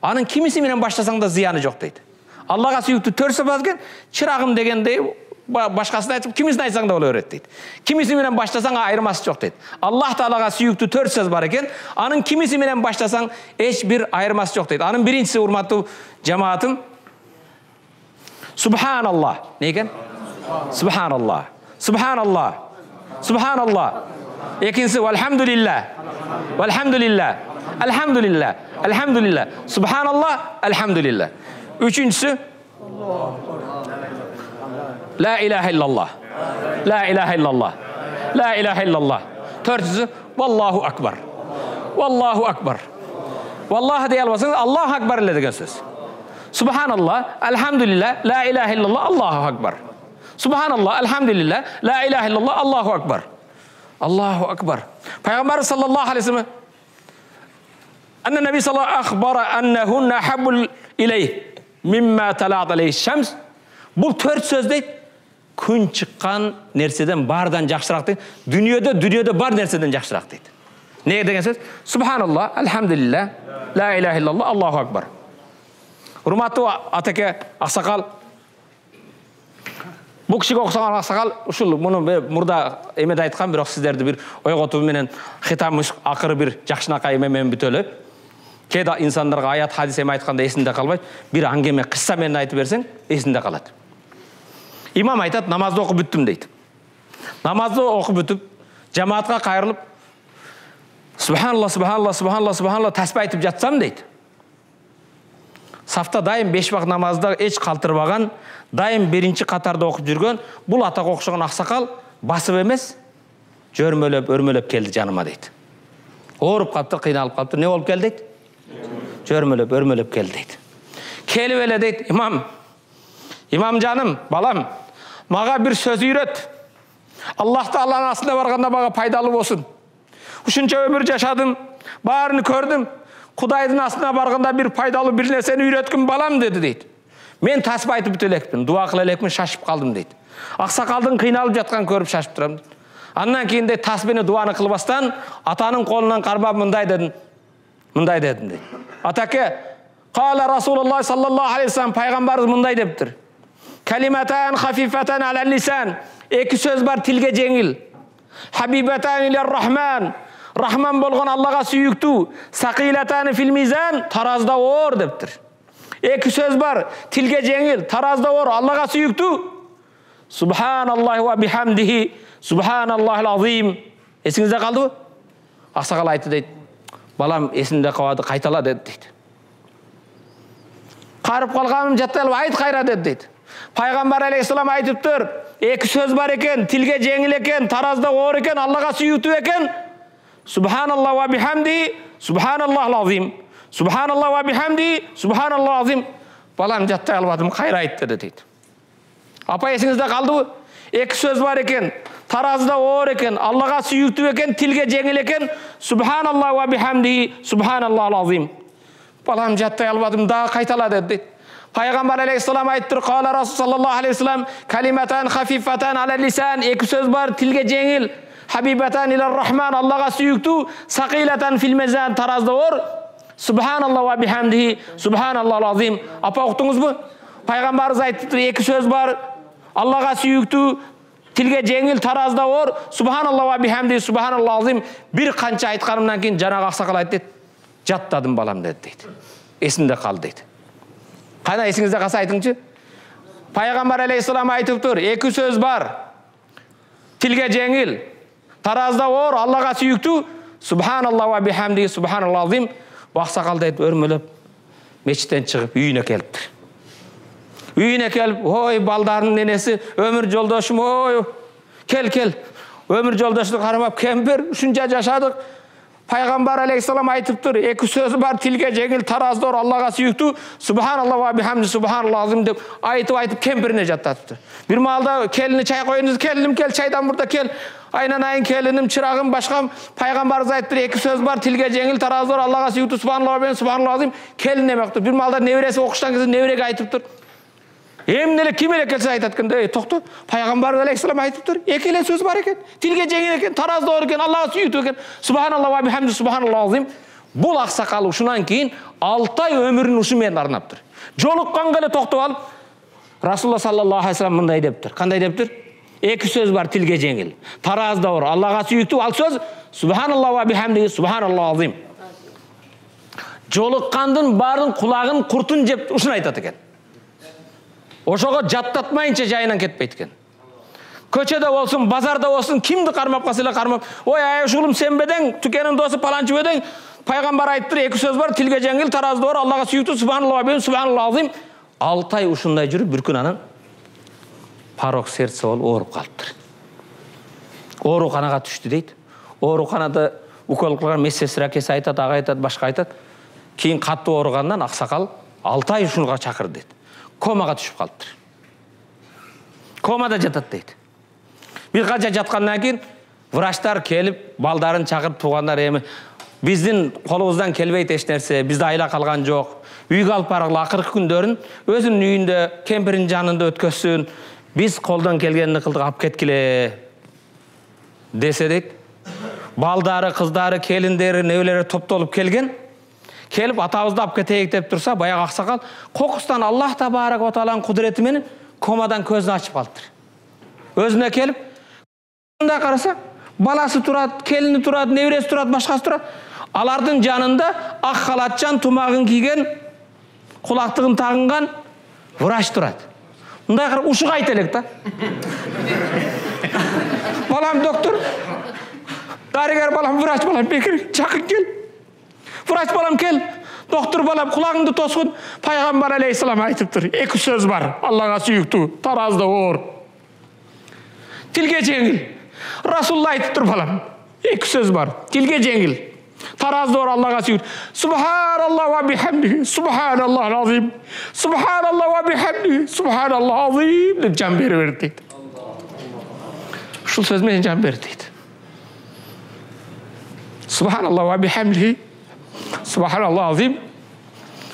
Аның кимисіменен баштасаң да зияны жоқ дейді. Аллаға сүйікті 4 сөз бар екен. Шырағым дегендей башқасын айтып, кимисін айтсаң да ол өрет дейді. Кимисіменен баштасаң айырмасы жоқ дейді. Аллах Таалаға сүйікті 4 сөз бар екен. Аның кимисіменен баштасаң еш бір айырмасы жоқ дейді. Аның біріншісі, урматтуу жамаатым, Subhanallah. Не екен? Subhanallah. Subhanallah. Subhanallah. Екіншісі Walhamdulillah. Walhamdulillah. Alhamdulillah. Alhamdulillah. Subhanallah. Alhamdulillah. Üçüncüsü La ilahe illallah. La ilahe illallah. La ilahe illallah. Dördüncüsü Vallahu akbar. Vallahu akbar. Vallahi diye almasınız, Allahu akbar ile degen söz. Subhanallah, elhamdülillah, la ilahe illallah, Allahu akbar. Subhanallah, elhamdülillah, la ilahe illallah, Allahu akbar. Allahu akbar. Peygamber sallallahu aleyhi ve sellem Anne Nebi sallallahu aleyhi ve sellem akhbara annehunne habbul ileyh mimma talat aleyhi şems. Bu 4 söz deydi. Күн шыққан нәрседен бардан жақсырақ дейді. Дүниеде бар нәрседен жақсырақ дейді. Не деген сөз? Subhanallah, elhamdülillah, la ilahe illallah, Allahu akbar. Урматтуу атеке ақсақал. Бұл кішіге оқысаған ақсақал, ұшыл, мұны мұрда емед айтқан, бірақ сіздерді бір ойғоту менен хитам ақыры бір жақшынақа емемен бүтөлі. Кейде инсандарға аят хадис еме айтқанда есінде қалмайды. Bir аңгеме қысса мен айтып берсең, есінде қалады. Имам айтады, намазды оқып бүттім дейді. Намазды оқып бүтіп, жамаатқа қайырылып, Subhanallah, Subhanallah, Subhanallah, Subhanallah тәсбih айтып жатсам дейді. Сафта дайым 5 вақыт намазда еш қалтырбаған, дайым бірінші қатарда оқып жүрген, бұл атақ оқышыған ақсақал басып емес, өрмелеп келді жаныма дейді. Орып қапты, қиналып қапты. Не болып келді дейді? Өрмелеп келді дейді. Келіп еле дейді, имам жаным, балам, маға бір сөз үйрет. Аллах Тааланың астына барғанда маға пайдалы болсын. Үшінші өмір жашадым, барын көрдім. Құдайдың астына барғанда бір пайдалы бір нәрсені үйреткім балам деді дейді. Мен таспа айтып бүте элекпин, дуа кыла элекмин, шашып калдым дейт. Аксакалдын кыйналып жатканын көрүп шашып турам. Андан кийин де таспени дуаны кылбастан атанын колунан кармап мындай дедим дейт. Атаке, кала Расулуллах саллаллаху алейхи вассалам, пайгамбарыбыз мындай дептир. Калиматан хафифатан алал лисан. Эки сөз бар, тилге жеңил. Хабибатан илер рахман. Рахман болгон Аллага сүйүктүү. Сакилатан фил мизан. Таразда оор дептир. Эки сөз бар, тилге жеңил, таразда оор, Аллага сүйүктүү. Субханаллахи ва бихамдихи, субханаллахил азим. Эсиңизде калдыбы? Аксакал айтты дейт. Балам эсимде калды, кайтала деді дейді. Қарып қалғаным жатталып айт қайра деді дейді. Пайғамбар алейхиссалам айтыптыр, екі сөз бар екен, тілге жеңіл екен, таразда оор екен, Аллаға сүйіктүү екен. Субханаллах ва бихамди, субханаллахил азим. Субханаллах ва бихамди, субханаллахил азим. Балам жаттай албадым, қайра айтты дейді. Апа есіңізде қалды? Екі сөз бар екен, таразда оор екен, Аллаға сүйіктүү екен, тілге жеңіл екен. Субханаллах ва бихамди, субханаллахил азим. Балам жаттай албадым, да қайтала деді. Пайғамбар алейхиссалам айттыр, қала Расул саллаллаху алейхи вассалам, калиматан хафифатан алал лисан, екі сөз бар, тілге жеңіл. Хабибатан илар рахман, Аллаға сүйіктүү. Сақилатан фил мизан, таразда оор. Субханаллах ва бихамдихи, субханаллахил азим. Апа ұқтыңыз бы? Пайғамбарымыз айтыптыр, екі сөз бар, Аллаға сүйіктүү, тілге жеңіл, таразда оор. Субханаллах ва бихамдихи, субханаллахил азим. Bir қанша айтқанымнан кейін жаңағы ақсақал айтты, жаттадым балам деді дейді. Есімде қалды дейді. Қана есіңізде қалса айтыңызшы. Пайғамбар алейхиссалам айтып тұр, екі сөз бар. Тілге жеңіл, таразда оор, Аллаға сүйіктүү. Субханаллах ва бихамдихи, субханаллахил азим. Ақсақал дейді, өрмелеп мешіттен шығып үйіне келіпті. Үйіне келіп, ой, балдарының ненесі, өмір жолдашым, ой, кел. Өмір жолдашты қарамап, кемпір, үшінші жашадық. Пайғамбар алейхиссалам айтып тұр, екі сөзі бар, тілге жеңіл, таразда оор, Аллаға сүйіктүү. Субханаллах ва бихамди, субханаллахил азим деп айтып кемпіріне жаттатыпты. Bir малда келіні чай қойыңыз, келінім кел, чайдан бұрда кел. Айнанайын келінім, чырағым, башқам. Пайғамбарымыз айтып тұр, екі сөз бар, тілге жеңіл, таразда оор, Аллаға сүйіктүү. Субханаллахил азим, келін демек тұр. Bir малда невересі оқыштан кезде невереге айтып тұр. Емнеле ким эле келсе айтатканда, тоқты. Пайғамбар алейхиссалам айтып тұр, екі еле сөз бар екен, тілге жеңіл екен, таразда оор екен, Аллаға сүйіктүү екен. Субханаллах ва бихамди, субханаллахил азим. Бұл ақсақал ушунан кейін 6 ай өмірін ушумен арнап тұр. Жолыққан келе тоқтап алып, Расулуллах саллаллаху алейхи вассалам мындай дептір. Қандай дептір? Екі сөз бар, тілге жеңіл, таразда оор, Аллаға сүйіктүү. Ал сөз субханаллах ва бихамди, субханаллахил азим. Жолыққандың барын құлағын құртын жеп ушун айтат екен. Ошоға жаттатмайынша жайынан кетпейді екен. Көчеде болсын, базарда болсын, кимді қармап қасылы қармап, ой, аяшығылым сен беден, түкенің досы паланчы беден. Пайғамбар айттыр, екі сөз бар, тілге жеңіл, таразда оор, Аллаға сүйіктүү, субханаллах ва субханаллахил азим. 6 ай ушундай жүрүп, бір күн анан парок сердце болуп ооруп калыптыр. Ооруканага түштү дейт. Ооруканада укол кылган медсестра кесе айтат, ага айтат, башка айтат. Кийин катуу ооругандан аксакал 6 ай ушунга чакырды дейт. Комага түшүп калыптыр. Комада жатат дейт. Bir канча жаткандан кийин врачтар келип, балдарын чакырып, туугандар эми биздин колубуздан келбейт эч нерсе, бизде айла калган жок. Үйгө алып баргыла акыркы күндөрүн өзүнүн үйүндө, кемпиринин жанында өткөзсүн. Биз колдон келгенин кылдык, алып кеткиле десе дейт. Балдары, кыздары, келиндери, небелери топтолуп келген. Келіп атабызды алып кетейік деп тұрса, баяғы ақсақал қоқыстан Аллах табарак ва тааланын кудурети менен комадан көзүн ачып калыптыр. Өзүнө келип, да караса, баласы турат, келини турат, небереси турат, башкасы турат. Алардын жанында ак халатчан, тумагын кийген, кулактыгын тагынган врач турат. Мындай карап ушуга айта элек да. Балам доктор, дарыгер балам, врач балам, бекер, чакын кел. Врач балам кел, доктор балам, құлағыңды тосқын. Пайғамбар алейхиссалам айтып тұр, екі сөз бар, Аллаға сүйіктүү, таразда оор, тілге жеңіл. Расулла айтып тұр балам, екі сөз бар, тілге жеңіл, таразда оор, Аллаға сүйіктүү. Субханаллах ва бихамдихи, субханаллахил азим. Субханаллах ва бихамдихи, субханаллахил азим деп жан беріп дейді. Шул сөзмен жан берді дейді. Субханаллах ва бихамдихи, субханаллах азим.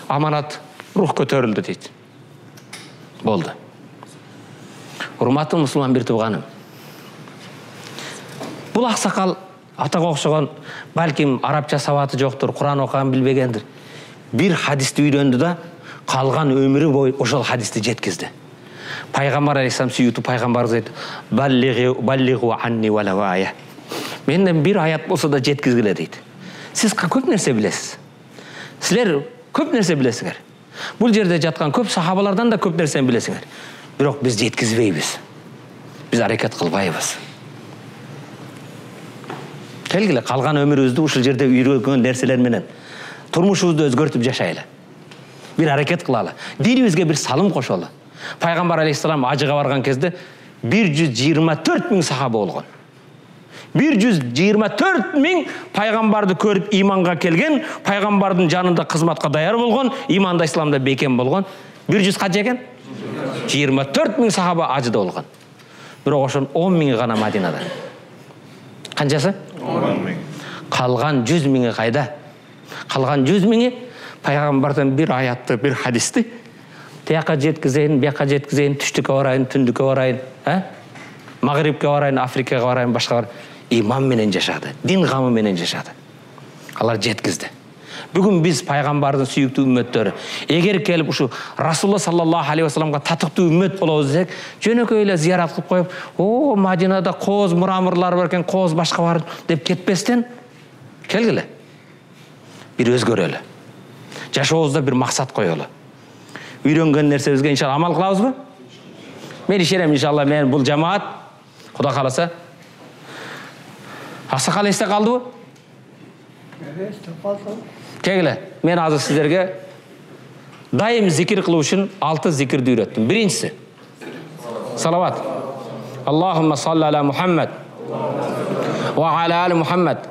Аманат рух көтерілді дейді. Болды. Урматтуу мусулман бир тууганым. Бул аксакал атага окшогон, балким арабча сабаты жоктур, Куран окуган билбегендир. Бир хадисти үйрөндү да, калган өмүрү бою ошол хадисти жеткизди. Пайгамбар алейхиссалам сүйүктүү пайгамбарыбыз айтты: "Баллигу анни валау ая." Менден бир аят болсо да жеткизгиле дейт. Сиз көп нерсе билесиз. Силер көп нерсе билесиңер. Бул жерде жаткан көп сахабалардан да көп нерсени билесиңер. Бирок биз жеткизбейбиз. Биз аракет кылбайбыз. Келгиле, калган өмүрүбүздү ушул жерде үйрөнгөн нерселер менен турмушубузду өзгөртүп жашайлы. Бир аракет кылалы. Динибизге бир салым кошолу. Пайгамбар алейхиссалам ажыга барган кезде 124 миң сахаба болгон. 124 миң пайгамбарды көрүп иманга келген, пайгамбардын жанында кызматка даяр болгон, иманда исламда бекем болгон. 100 канча экен? 24 миң сахаба ажыда болгон. Бирок ошонун 10 миңи гана Мадинада. Канчасы? 10 миң. Калган 100 миңи кайда? Калган 100 миңи пайгамбардан бир аятты, бир хадисти тияка жеткизейин, бияка жеткизейин, түштүккө барайын, түндүккө барайын, Магрибке барайын, Африкага барайын, башка барайын. Иман менен жашады, дин камы менен жашады. Алар жеткизди. Бүгүн биз пайгамбардын сүйүктүү үммөттөрү, эгер келип ушу Расулулла саллаллаху алейхи вассаламга татыктуу үммөт болобуз десек, жөнөкөй эле зиярат кылып коюп, "О, Мадинада кооз мурамырлар бар экен, кооз башка бар" деп кетпестен, келгиле. Бир өзгөрөлү. Жашообузда бир максат коелу. Үйрөнгөн нерсебизге иншалла амал кылабызбы? Мен ишенем иншалла, мен бул жамаат Кудай кааласа. Аксакал эсте калдыбы? Эсте калды. Келгиле, мен азыр сиздерге дайым зикир кылуу үчүн 6 зикирди үйрөттүм. Биринчиси салават. Аллахумма салли аля Мухаммад ва аля али Мухаммад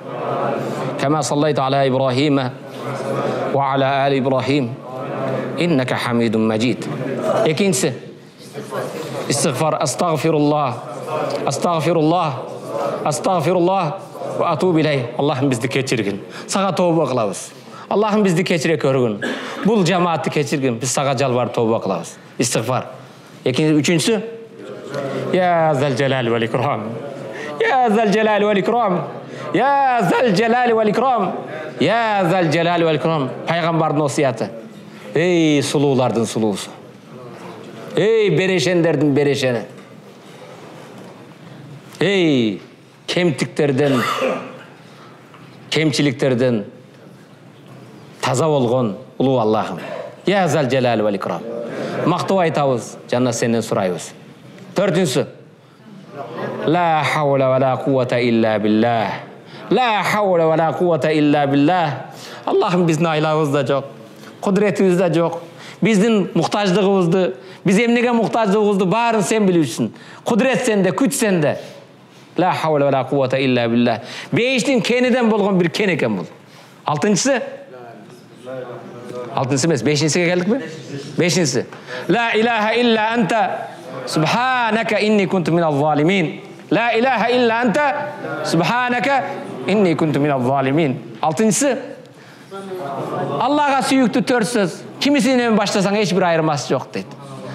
кама саллайта аля Ибрахима ва аля али Ибрахим иннака хамидун маджид. Экинчиси истигфар. Астагфируллах, астагфируллах, астагфируллах ва атубу илейх. Аллахым бизди кечиргин. Сага тооба кылабыз. Аллахым бизди кечире көргүн. Бул жамаатты кечиргин. Биз сага жалбарып тооба кылабыз. Истигфар. Үчүнчүсү я зал жалали вал икрам. Я зал жалали вал икрам. Я зал жалали вал икрам. Я зал жалали вал икрам. Пайгамбардын осуяты. Эй, сулуулардын сулуусу. Эй, берешендердин берешени. Эй, кемтиктерден, кемчиликтерден таза болгон улуу Аллахым. Я зал жалали вал икрам. Мактоо айтабыз, жана сенден сурайбыз. Төртүнчүсү ла хаула ва ла куввата илля биллах. Ла хаула ва ла куввата илля биллах. Аллахым биздин айлабыз да жок, кудретибиз да жок. Биздин муктаждыгыбызды, биз эмнеге муктаждыгыбызды баарын сен билүүсүң. Кудрет сенде, күч сенде. Ла хаула ва ла куввата илля биллах. Бейиштин кениден болгон бир кен экен бул. Алтынчысы эмес, бешинчиге келдикпи? Бешинчisi. Ла илаха илля анта субханака инни кунту миназ залимин. Ла илаха илля анта субханака инни кунту миназ залимин. Алтынчысы Аллага сүйүктүү 4 сөз. Кимисинен баштасаң эч бир айырмасы жок дейт.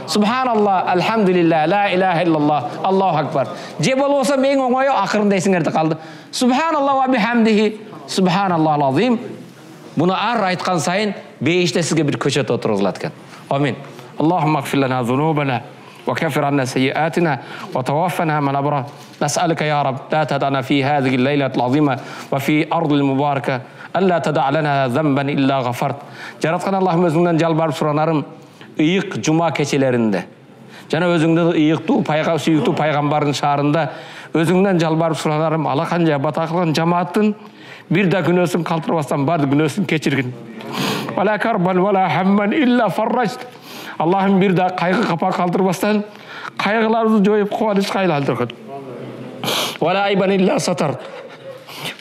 Субханаллах, алхамдулилlah, ла илаха иллаллах, Аллаху акбар. Же болбосо мен оңою акырын дейсиңерди калды. Субханаллах ва бихамдихи, субханаллахул азим. Буну ар айткан сайын бейиште сизге бир көчөт отургузулат экен. Амин. Аллахумма гфир лана зунубана ва каффир анна сайyi'atina ва таваффана мал абрар. Нас'алука я раб, ла тад'ана фи hadhihi al-laylati al-'azima ва фи ardi al-mubaraka alla tada' lana dhanban illa ghafarт. Жараткан Аллахым, өзүңдөн жалбарып суранарым ыйык жума кечелеринде. Жана өзүңдөн ыйыктуу сүйүктүү пайгамбардын шаарында өзүңдөн жалбарып суранарым алаканча бата кылган жамааттын бир да күнөөсүн калтырбастан бар күнөөсүн кечиргин. Вала карбан вала хамман илля фаррajt. Аллахым бир да кайгы капа калтырбастан кайгыларды жоюп кубанычка айландыргын. Вала айбан илля сатар.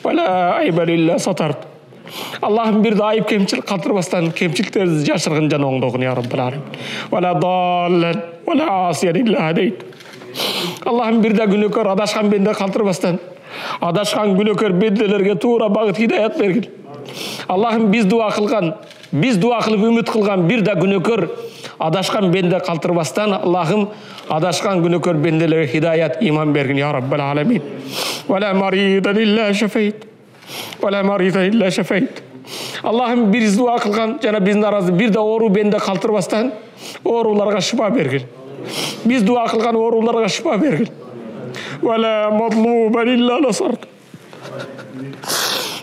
Вала айбан илля сатар. Аллахым бир да айып кемчилик калтырбастан кемчиликтерди жашыргын жана оңдогун я Раббал алемин. Вала даллан вала асиян илля хадейт. Аллахым бир да күнөөкөр адашкан бенде калтырбастан адашкан күнөөкөр бенделерге туура багыт хидаят бергин. Аллахым биз дуа кылып үмүт кылган бир да күнөөкөр Adashkan bende kaltırmastan Allah'ım adashkan günükör bendelere hidayet iman bergin ya Rabbel alemin. Ve la maridan illa şefeyt. Ve la maridan illa şefeyt. Allah'ım biz dua kılgan jana biz narazı bir de oru bende kaltırmastan orularga şifa bergin. Biz dua kılgan orularga şifa bergin. Ve la mazluman illa nasart.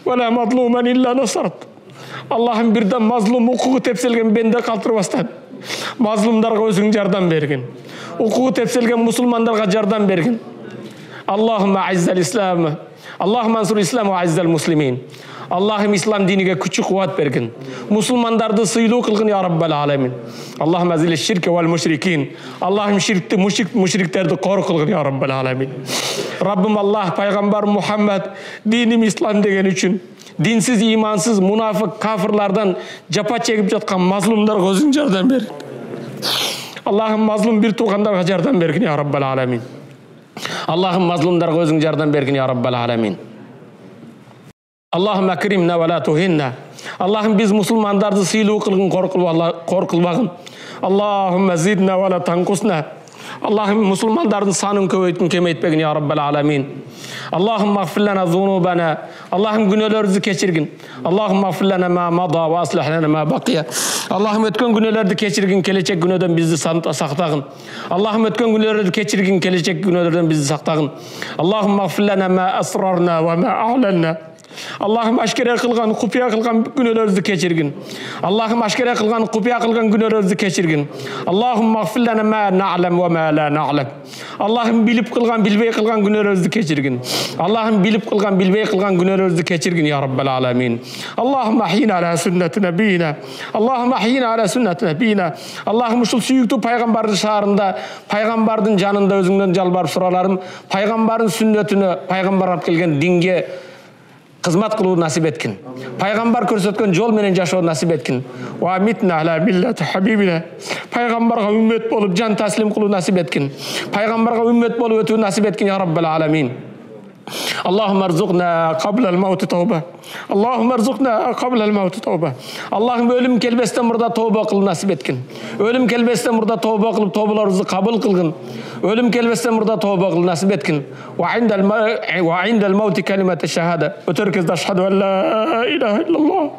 Ve la mazluman illa nasart. Allah'ım birden mazlum hukuku tepselgen bende kaltırmastan mazlumlarga özüň jardam bergin. Hukuku tepselgen musulmanlarga jardam bergin. Allahümme aizzel İslam'ı. Allahümme ansur İslam ve aizzel muslimin. Allah'ım İslam dinine küçük kuvvet bergin. Musulmandardı sıylığı kılgın ya Rabbel alemin. Allahümme azile şirke vel müşrikin. Allah'ım şirkti müşriklerdi koru kılgın ya Rabbel alemin. Rabbim Allah, Peygamber Muhammed dinim İslam degen üçün dinsiz, imansız, münafık, kafirlardan capa çekip jatkan mazlumlarga özüň jardam ber. Allah'ım mazlum bir tuğandarga jardam bergin ya Rabbel alemin. Allah'ım mazlumlarga özüň jardam bergin ya Rabbel alemin. Allah'ım akrimna ve la tuhinna. Allah'ım biz musulmandardy sıylyk kılgın, korkulbagın. Allah'ım zidna ve la tanqusna. Allah'ım musulmandardyň sanyn köbeytgin, kemeytbegin ya Rabbel alemin. Allah'ım mağfir lana zunubana. Allah'ım günahlarımızı keçirgin. Allah'ım mağfir lana ma mada ve aslih lana ma baqiya. Allah'ım ötken günahlardy keçirgin, kelecek günahdan bizi saktagın. Allah'ım ötken günahlardy keçirgin, kelecek günahlardan bizi saktagın. Allah'ım mağfir lana ma asrarna ve ma a'lanna. Allah'ım aşkere kılgan, kupiya kılgan günahlarımızı keçirgin. Allah'ım aşkere kılgan, kupiya kılgan günahlarımızı keçirgin. Allah'ım mağfir lana ma na'lem ve ma la na'lem. Allah'ım bilip kılgan, bilbey kılgan günahlarımızı keçirgin. Allah'ım bilip kılgan, bilbey kılgan günahlarımızı keçirgin ya Rabbel alemin. Allah'ım ahyina ala sünneti nebiyina. Allah'ım ahyina ala sünneti nebiyina. Allah'ım uşul süyüktü paygambarın şaarında, paygambarın canında özünden jalbarıp suralarım. Paygambarın sünnetini, paygambar alıp kelgen dinge hizmet kıluu nasip etkin. Paygambar körsetken jol menen jaşoo nasip etkin. Wa mitna ala millati habibina. Paygambarga ümmet bolup can taslim kıluu nasip etkin. Paygambarga ümmet bolup ötүү nasip etkin ya Rabbel alemin. Allahümme erzukna qablal mevti tawba. Allahümme erzukna qablal mevti tawba. Allah'ım ölüm kelbesden burada tawba kıl nasip etkin. Ölüm kelbesden burada tawba kılıp tawbalarımızı kabul kılgın. Ölüm kelbesden burada tawba kıl nasip etkin. Ve indel mevti kelimete şehade. Ötürkez aşhadu en la ilahe illallah.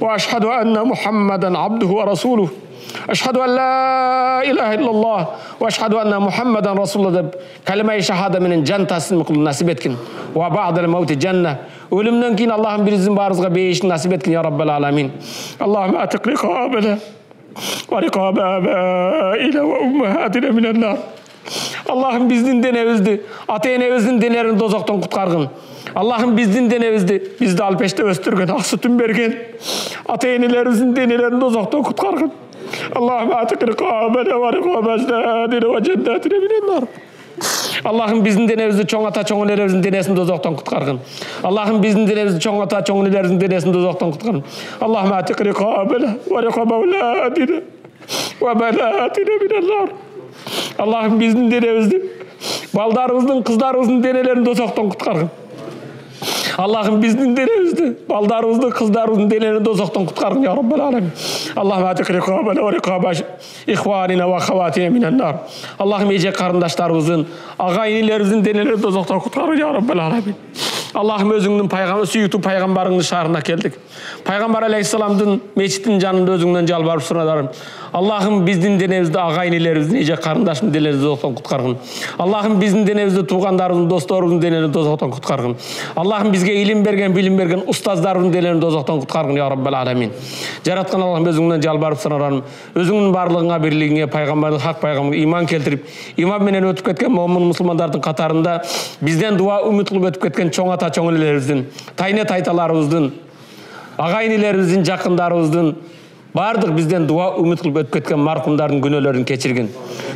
Ve aşhadu enne Muhammeden abduhu ve rasuluh. Eşhedü en la ilahe illallah ve eşhedü enne Muhammeden Resulullah kelime-i şehademinin can taslim kılın nasip etkin. Ve ba'del mevti cennet. Ölümden keyin Allah'ım birizin barızga beyişini nasip etkin ya Rabbel alemin. Allah'ım atik rikabena ve rikabe abaile ve ummahatina minen nar. Allah'ım bizdin denevizdi, ata-enebizin denelerini dozoktan kutkargın. Allah'ım bizdin denevizdi, bizdi alpeşte östürgen, aksıtın bergen. Ata-enelerimizin denelerini dozoktan kutkargın. Allah'ım atik rikabena ve rikabe ajdadina ve cennetine minen nar. Allah'ım bizdin denevizdi, çoğun ata çoğun elerimizin denesini dozoktan kutkargın. Allah'ım bizdin denevizdi, çoğun ata çoğun elerimizin denesini dozoktan kutkargın. Allah'ım atik rikabena ve rikabe evladina ve belatina minen nar. Allah'ım bizdin denevizdi, baldarımыздың, kızlarımыздың denelerini dozoktan kutkargın. Allah'ım bizdin denevizdi, baldarımızdı, kızlarımыздың denelerini dozoktan kutkargın ya Rabbel alemin. Allah'ım atik rikabena ve rikabe ihvanina ve havatina minen nar. Allah'ım ece karındaşlarımızın, agayinilerimizin denelerini dozoktan kutkargın ya Rabbel alemin. Allah'ım özüңdün paygambar, süyüktü paygambarыңdın şaarına keldik. Paygambar aleyhissalamdın meçitin janında özüңdөн jalbarıp suradarım. Allah'ım bizdin denebizde agayinilerimizin, ece karındaşın denelerini dozoktan kutkargın. Allah'ım bizdin denebizde tuğandarımızın, dostlarımızın denelerini dozoktan kutkargın. Allah'ım bizge ilim bergen, bilim bergen ustazlarımızın denelerini dozoktan kutkargın ya Rabbel alemin. Jaratkan Allah'ım özüңdön jalbarıp suradarım. Özüңdün barlığına, birliğine, paygambarın, hak paygambarına iman keltirip, iman menen ötüp ketken mu'min musulmandardın katarında bizden dua ümit kılıp ötüp ketken çoğun ata çoğun ellerimizдің, tayne taytalarımыздың, agayinilerimizдің, жақындарымыздың бардық бізден дуа үміт қылып өтіп кеткен марқұмдардың күнәлерін кешіргін.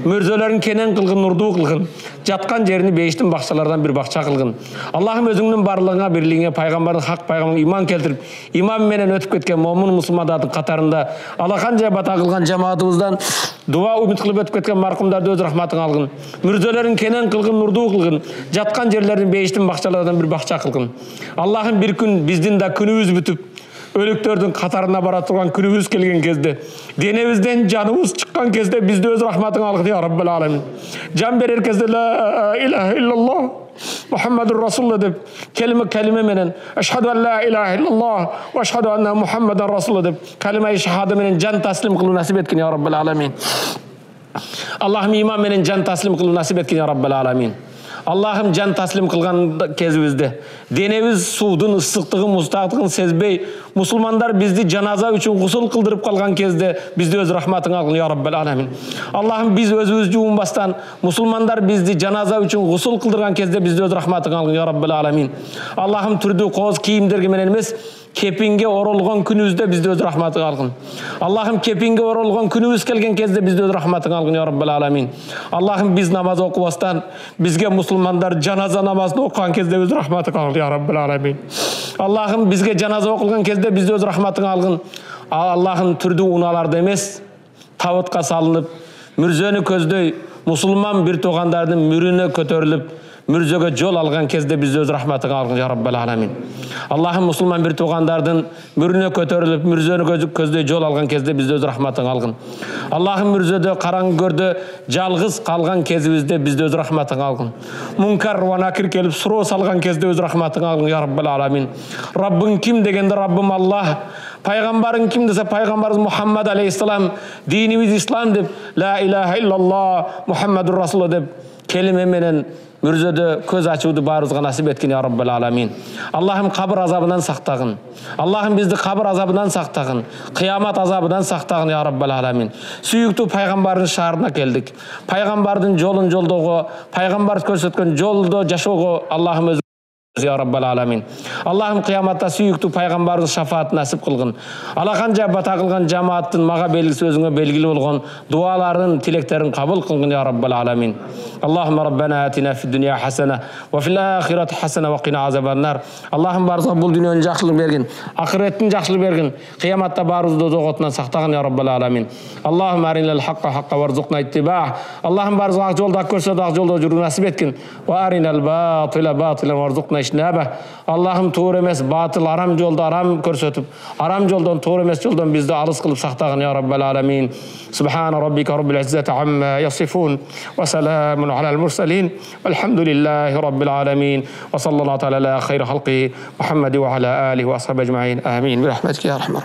Мөрзөлерін кенен қылғын, нұрду қылғын. Жатқан жерini бейіштің бақшалардан бір бақша қылғын. Allah'ım özüңнің барлығына, бірлігіне, пайғамбардың, хақ пайғамбардың иман келтіріп, иман менен өтіп кеткен момын мұсылмандардың қатарында алақанша бата қылған жамаатымыздан дуа үміт қылып өтіп кеткен марқұмдарды өз рахматың алғын. Мөрзөлерін кенен қылғын, нұрду қылғын. Жатқан жерлерін бейіштің бақшалардан бір бақша қылғын. Allah'ım bir gün біздің да күніміз бүтіп өлүктөрдүн катарына бара турган күнүбүз келген кезде, денебизден жаныбыз чыккан кезде бизди өз рахматыңа алгын я Раббал аламин. Жан берер кезде ла илаха иллаллах Muhammedur Rasulullah deb kelime menen eşhedü en la ilahe illallah ve eşhedü enne Muhammeden Rasulullah deb kelime-i şehadet menen can taslim kılın nasip etkin ya Rabbal alamin. Allah'ım iman menen can taslim kılın nasip etkin ya Rabbal alamin. Allah'ım can taslim kılgan kezibizde denemiz suudun ıssıktığın mustaqtığın sezbey musulmanlar bizdi janaza üçün gusul kıldırıp kalgan kezde bizdi öz rahmatına algın ya Rabbel alamin. Allah'ım biz özümüz juumbastan musulmanlar bizdi janaza üçün gusul kıldırgan kezde bizdi öz rahmatına algın ya Rabbel alamin. Allah'ım türdü koz kiyimderge menen emes kepinge orolgan günübüzde bizdi öz rahmatına algın. Allah'ım kepinge orolgan günübüz kelgen kezde bizdi öz rahmatına algın ya Rabbel alamin. Allah'ım biz namaz okubastan bizge musulmanlar janaza namazını okuyan kezde öz rahmatına algın ya Rabbel alamin. Allah'ım bizge janaza okulgan kezde bizdi öz rahmatına algın. Allah'ım türdü unalarda emes tabutqa salınıp mürzönü közdöy musulman bir toğandardın mürüne kötörülüp mürzöge jol algan kezde bizdi öz rahmatına algın ya Rabbel alamin. Allah'ım musulman bir toğandardın mürüne kötörülüp mürzönü közdöy jol algan kezde bizdi öz rahmatına algın. Allah'ım mürzöde karan gördü жалгыз kalgan kezibizde bizdi öz rahmatına algın. Munkar ve nakir kelip suro salgan kezde öz rahmatına algın ya Rabbel alamin. Rabbin kim degende Rabbim Allah. Peygamberin kim dese Peygamberimiz Muhammed aleyhisselam dinimiz İslam deb la ilahe illallah Muhammedur Rasulullah deb kelime menen mürzöde köz açuudu barızga nasip etkin ya Rabbel alamin. Allah'ım kabir azabından saktagın. Allah'ım bizdi kabir azabından saktagın. Kıyamet azabından saktagın ya Rabbel alamin. Süyüktü Peygamberin şaharına geldik. Peygamberin jolun joldogo, Peygamber körsetken joldo jaşogo Allah'ım öz ya Rabbal alamin. Allah'ım kıyamatta süyüktü Peygamberimiz şafaat nasip kılgın. Alakanca bata kılgan cemaattın mağa belgisi özüne belgili olgun duaların, tileklerin kabul kılgın ya Rabbal alamin. Allahümme Rabbena atina fid dünya hasene ve fil ahireti hasene ve qina azabannar. Allah'ım barızga bul dünyanın жақсылық bergin, ahiretin жақсылық bergin. Kıyamatta barız dozogotdan saktagın ya Rabbal alamin. Allahümme arinal haqqa haqqa varzuqna ittiba'ah. Allah'ım barızga ak jolda körsöt ak jolda juru nasip etkin. Ve arinal batila batilan varzuqna işnabah. Allah'ım toğru emes batıl aram jolda aram körsötüp aram joldan toğru emes joldan bizdi alыс kılıp saktagın ya Rabbal alamin. Subhana rabbika rabbil izzati amma yasifun ve selamun alal mursalin velhamdülillahi rabbil alamin ve sallallahu teala ala khayri halqihi Muhammedi ve ala alihi ve ashabi ecmaîn. Amin. Bi rahmetike ya rahman.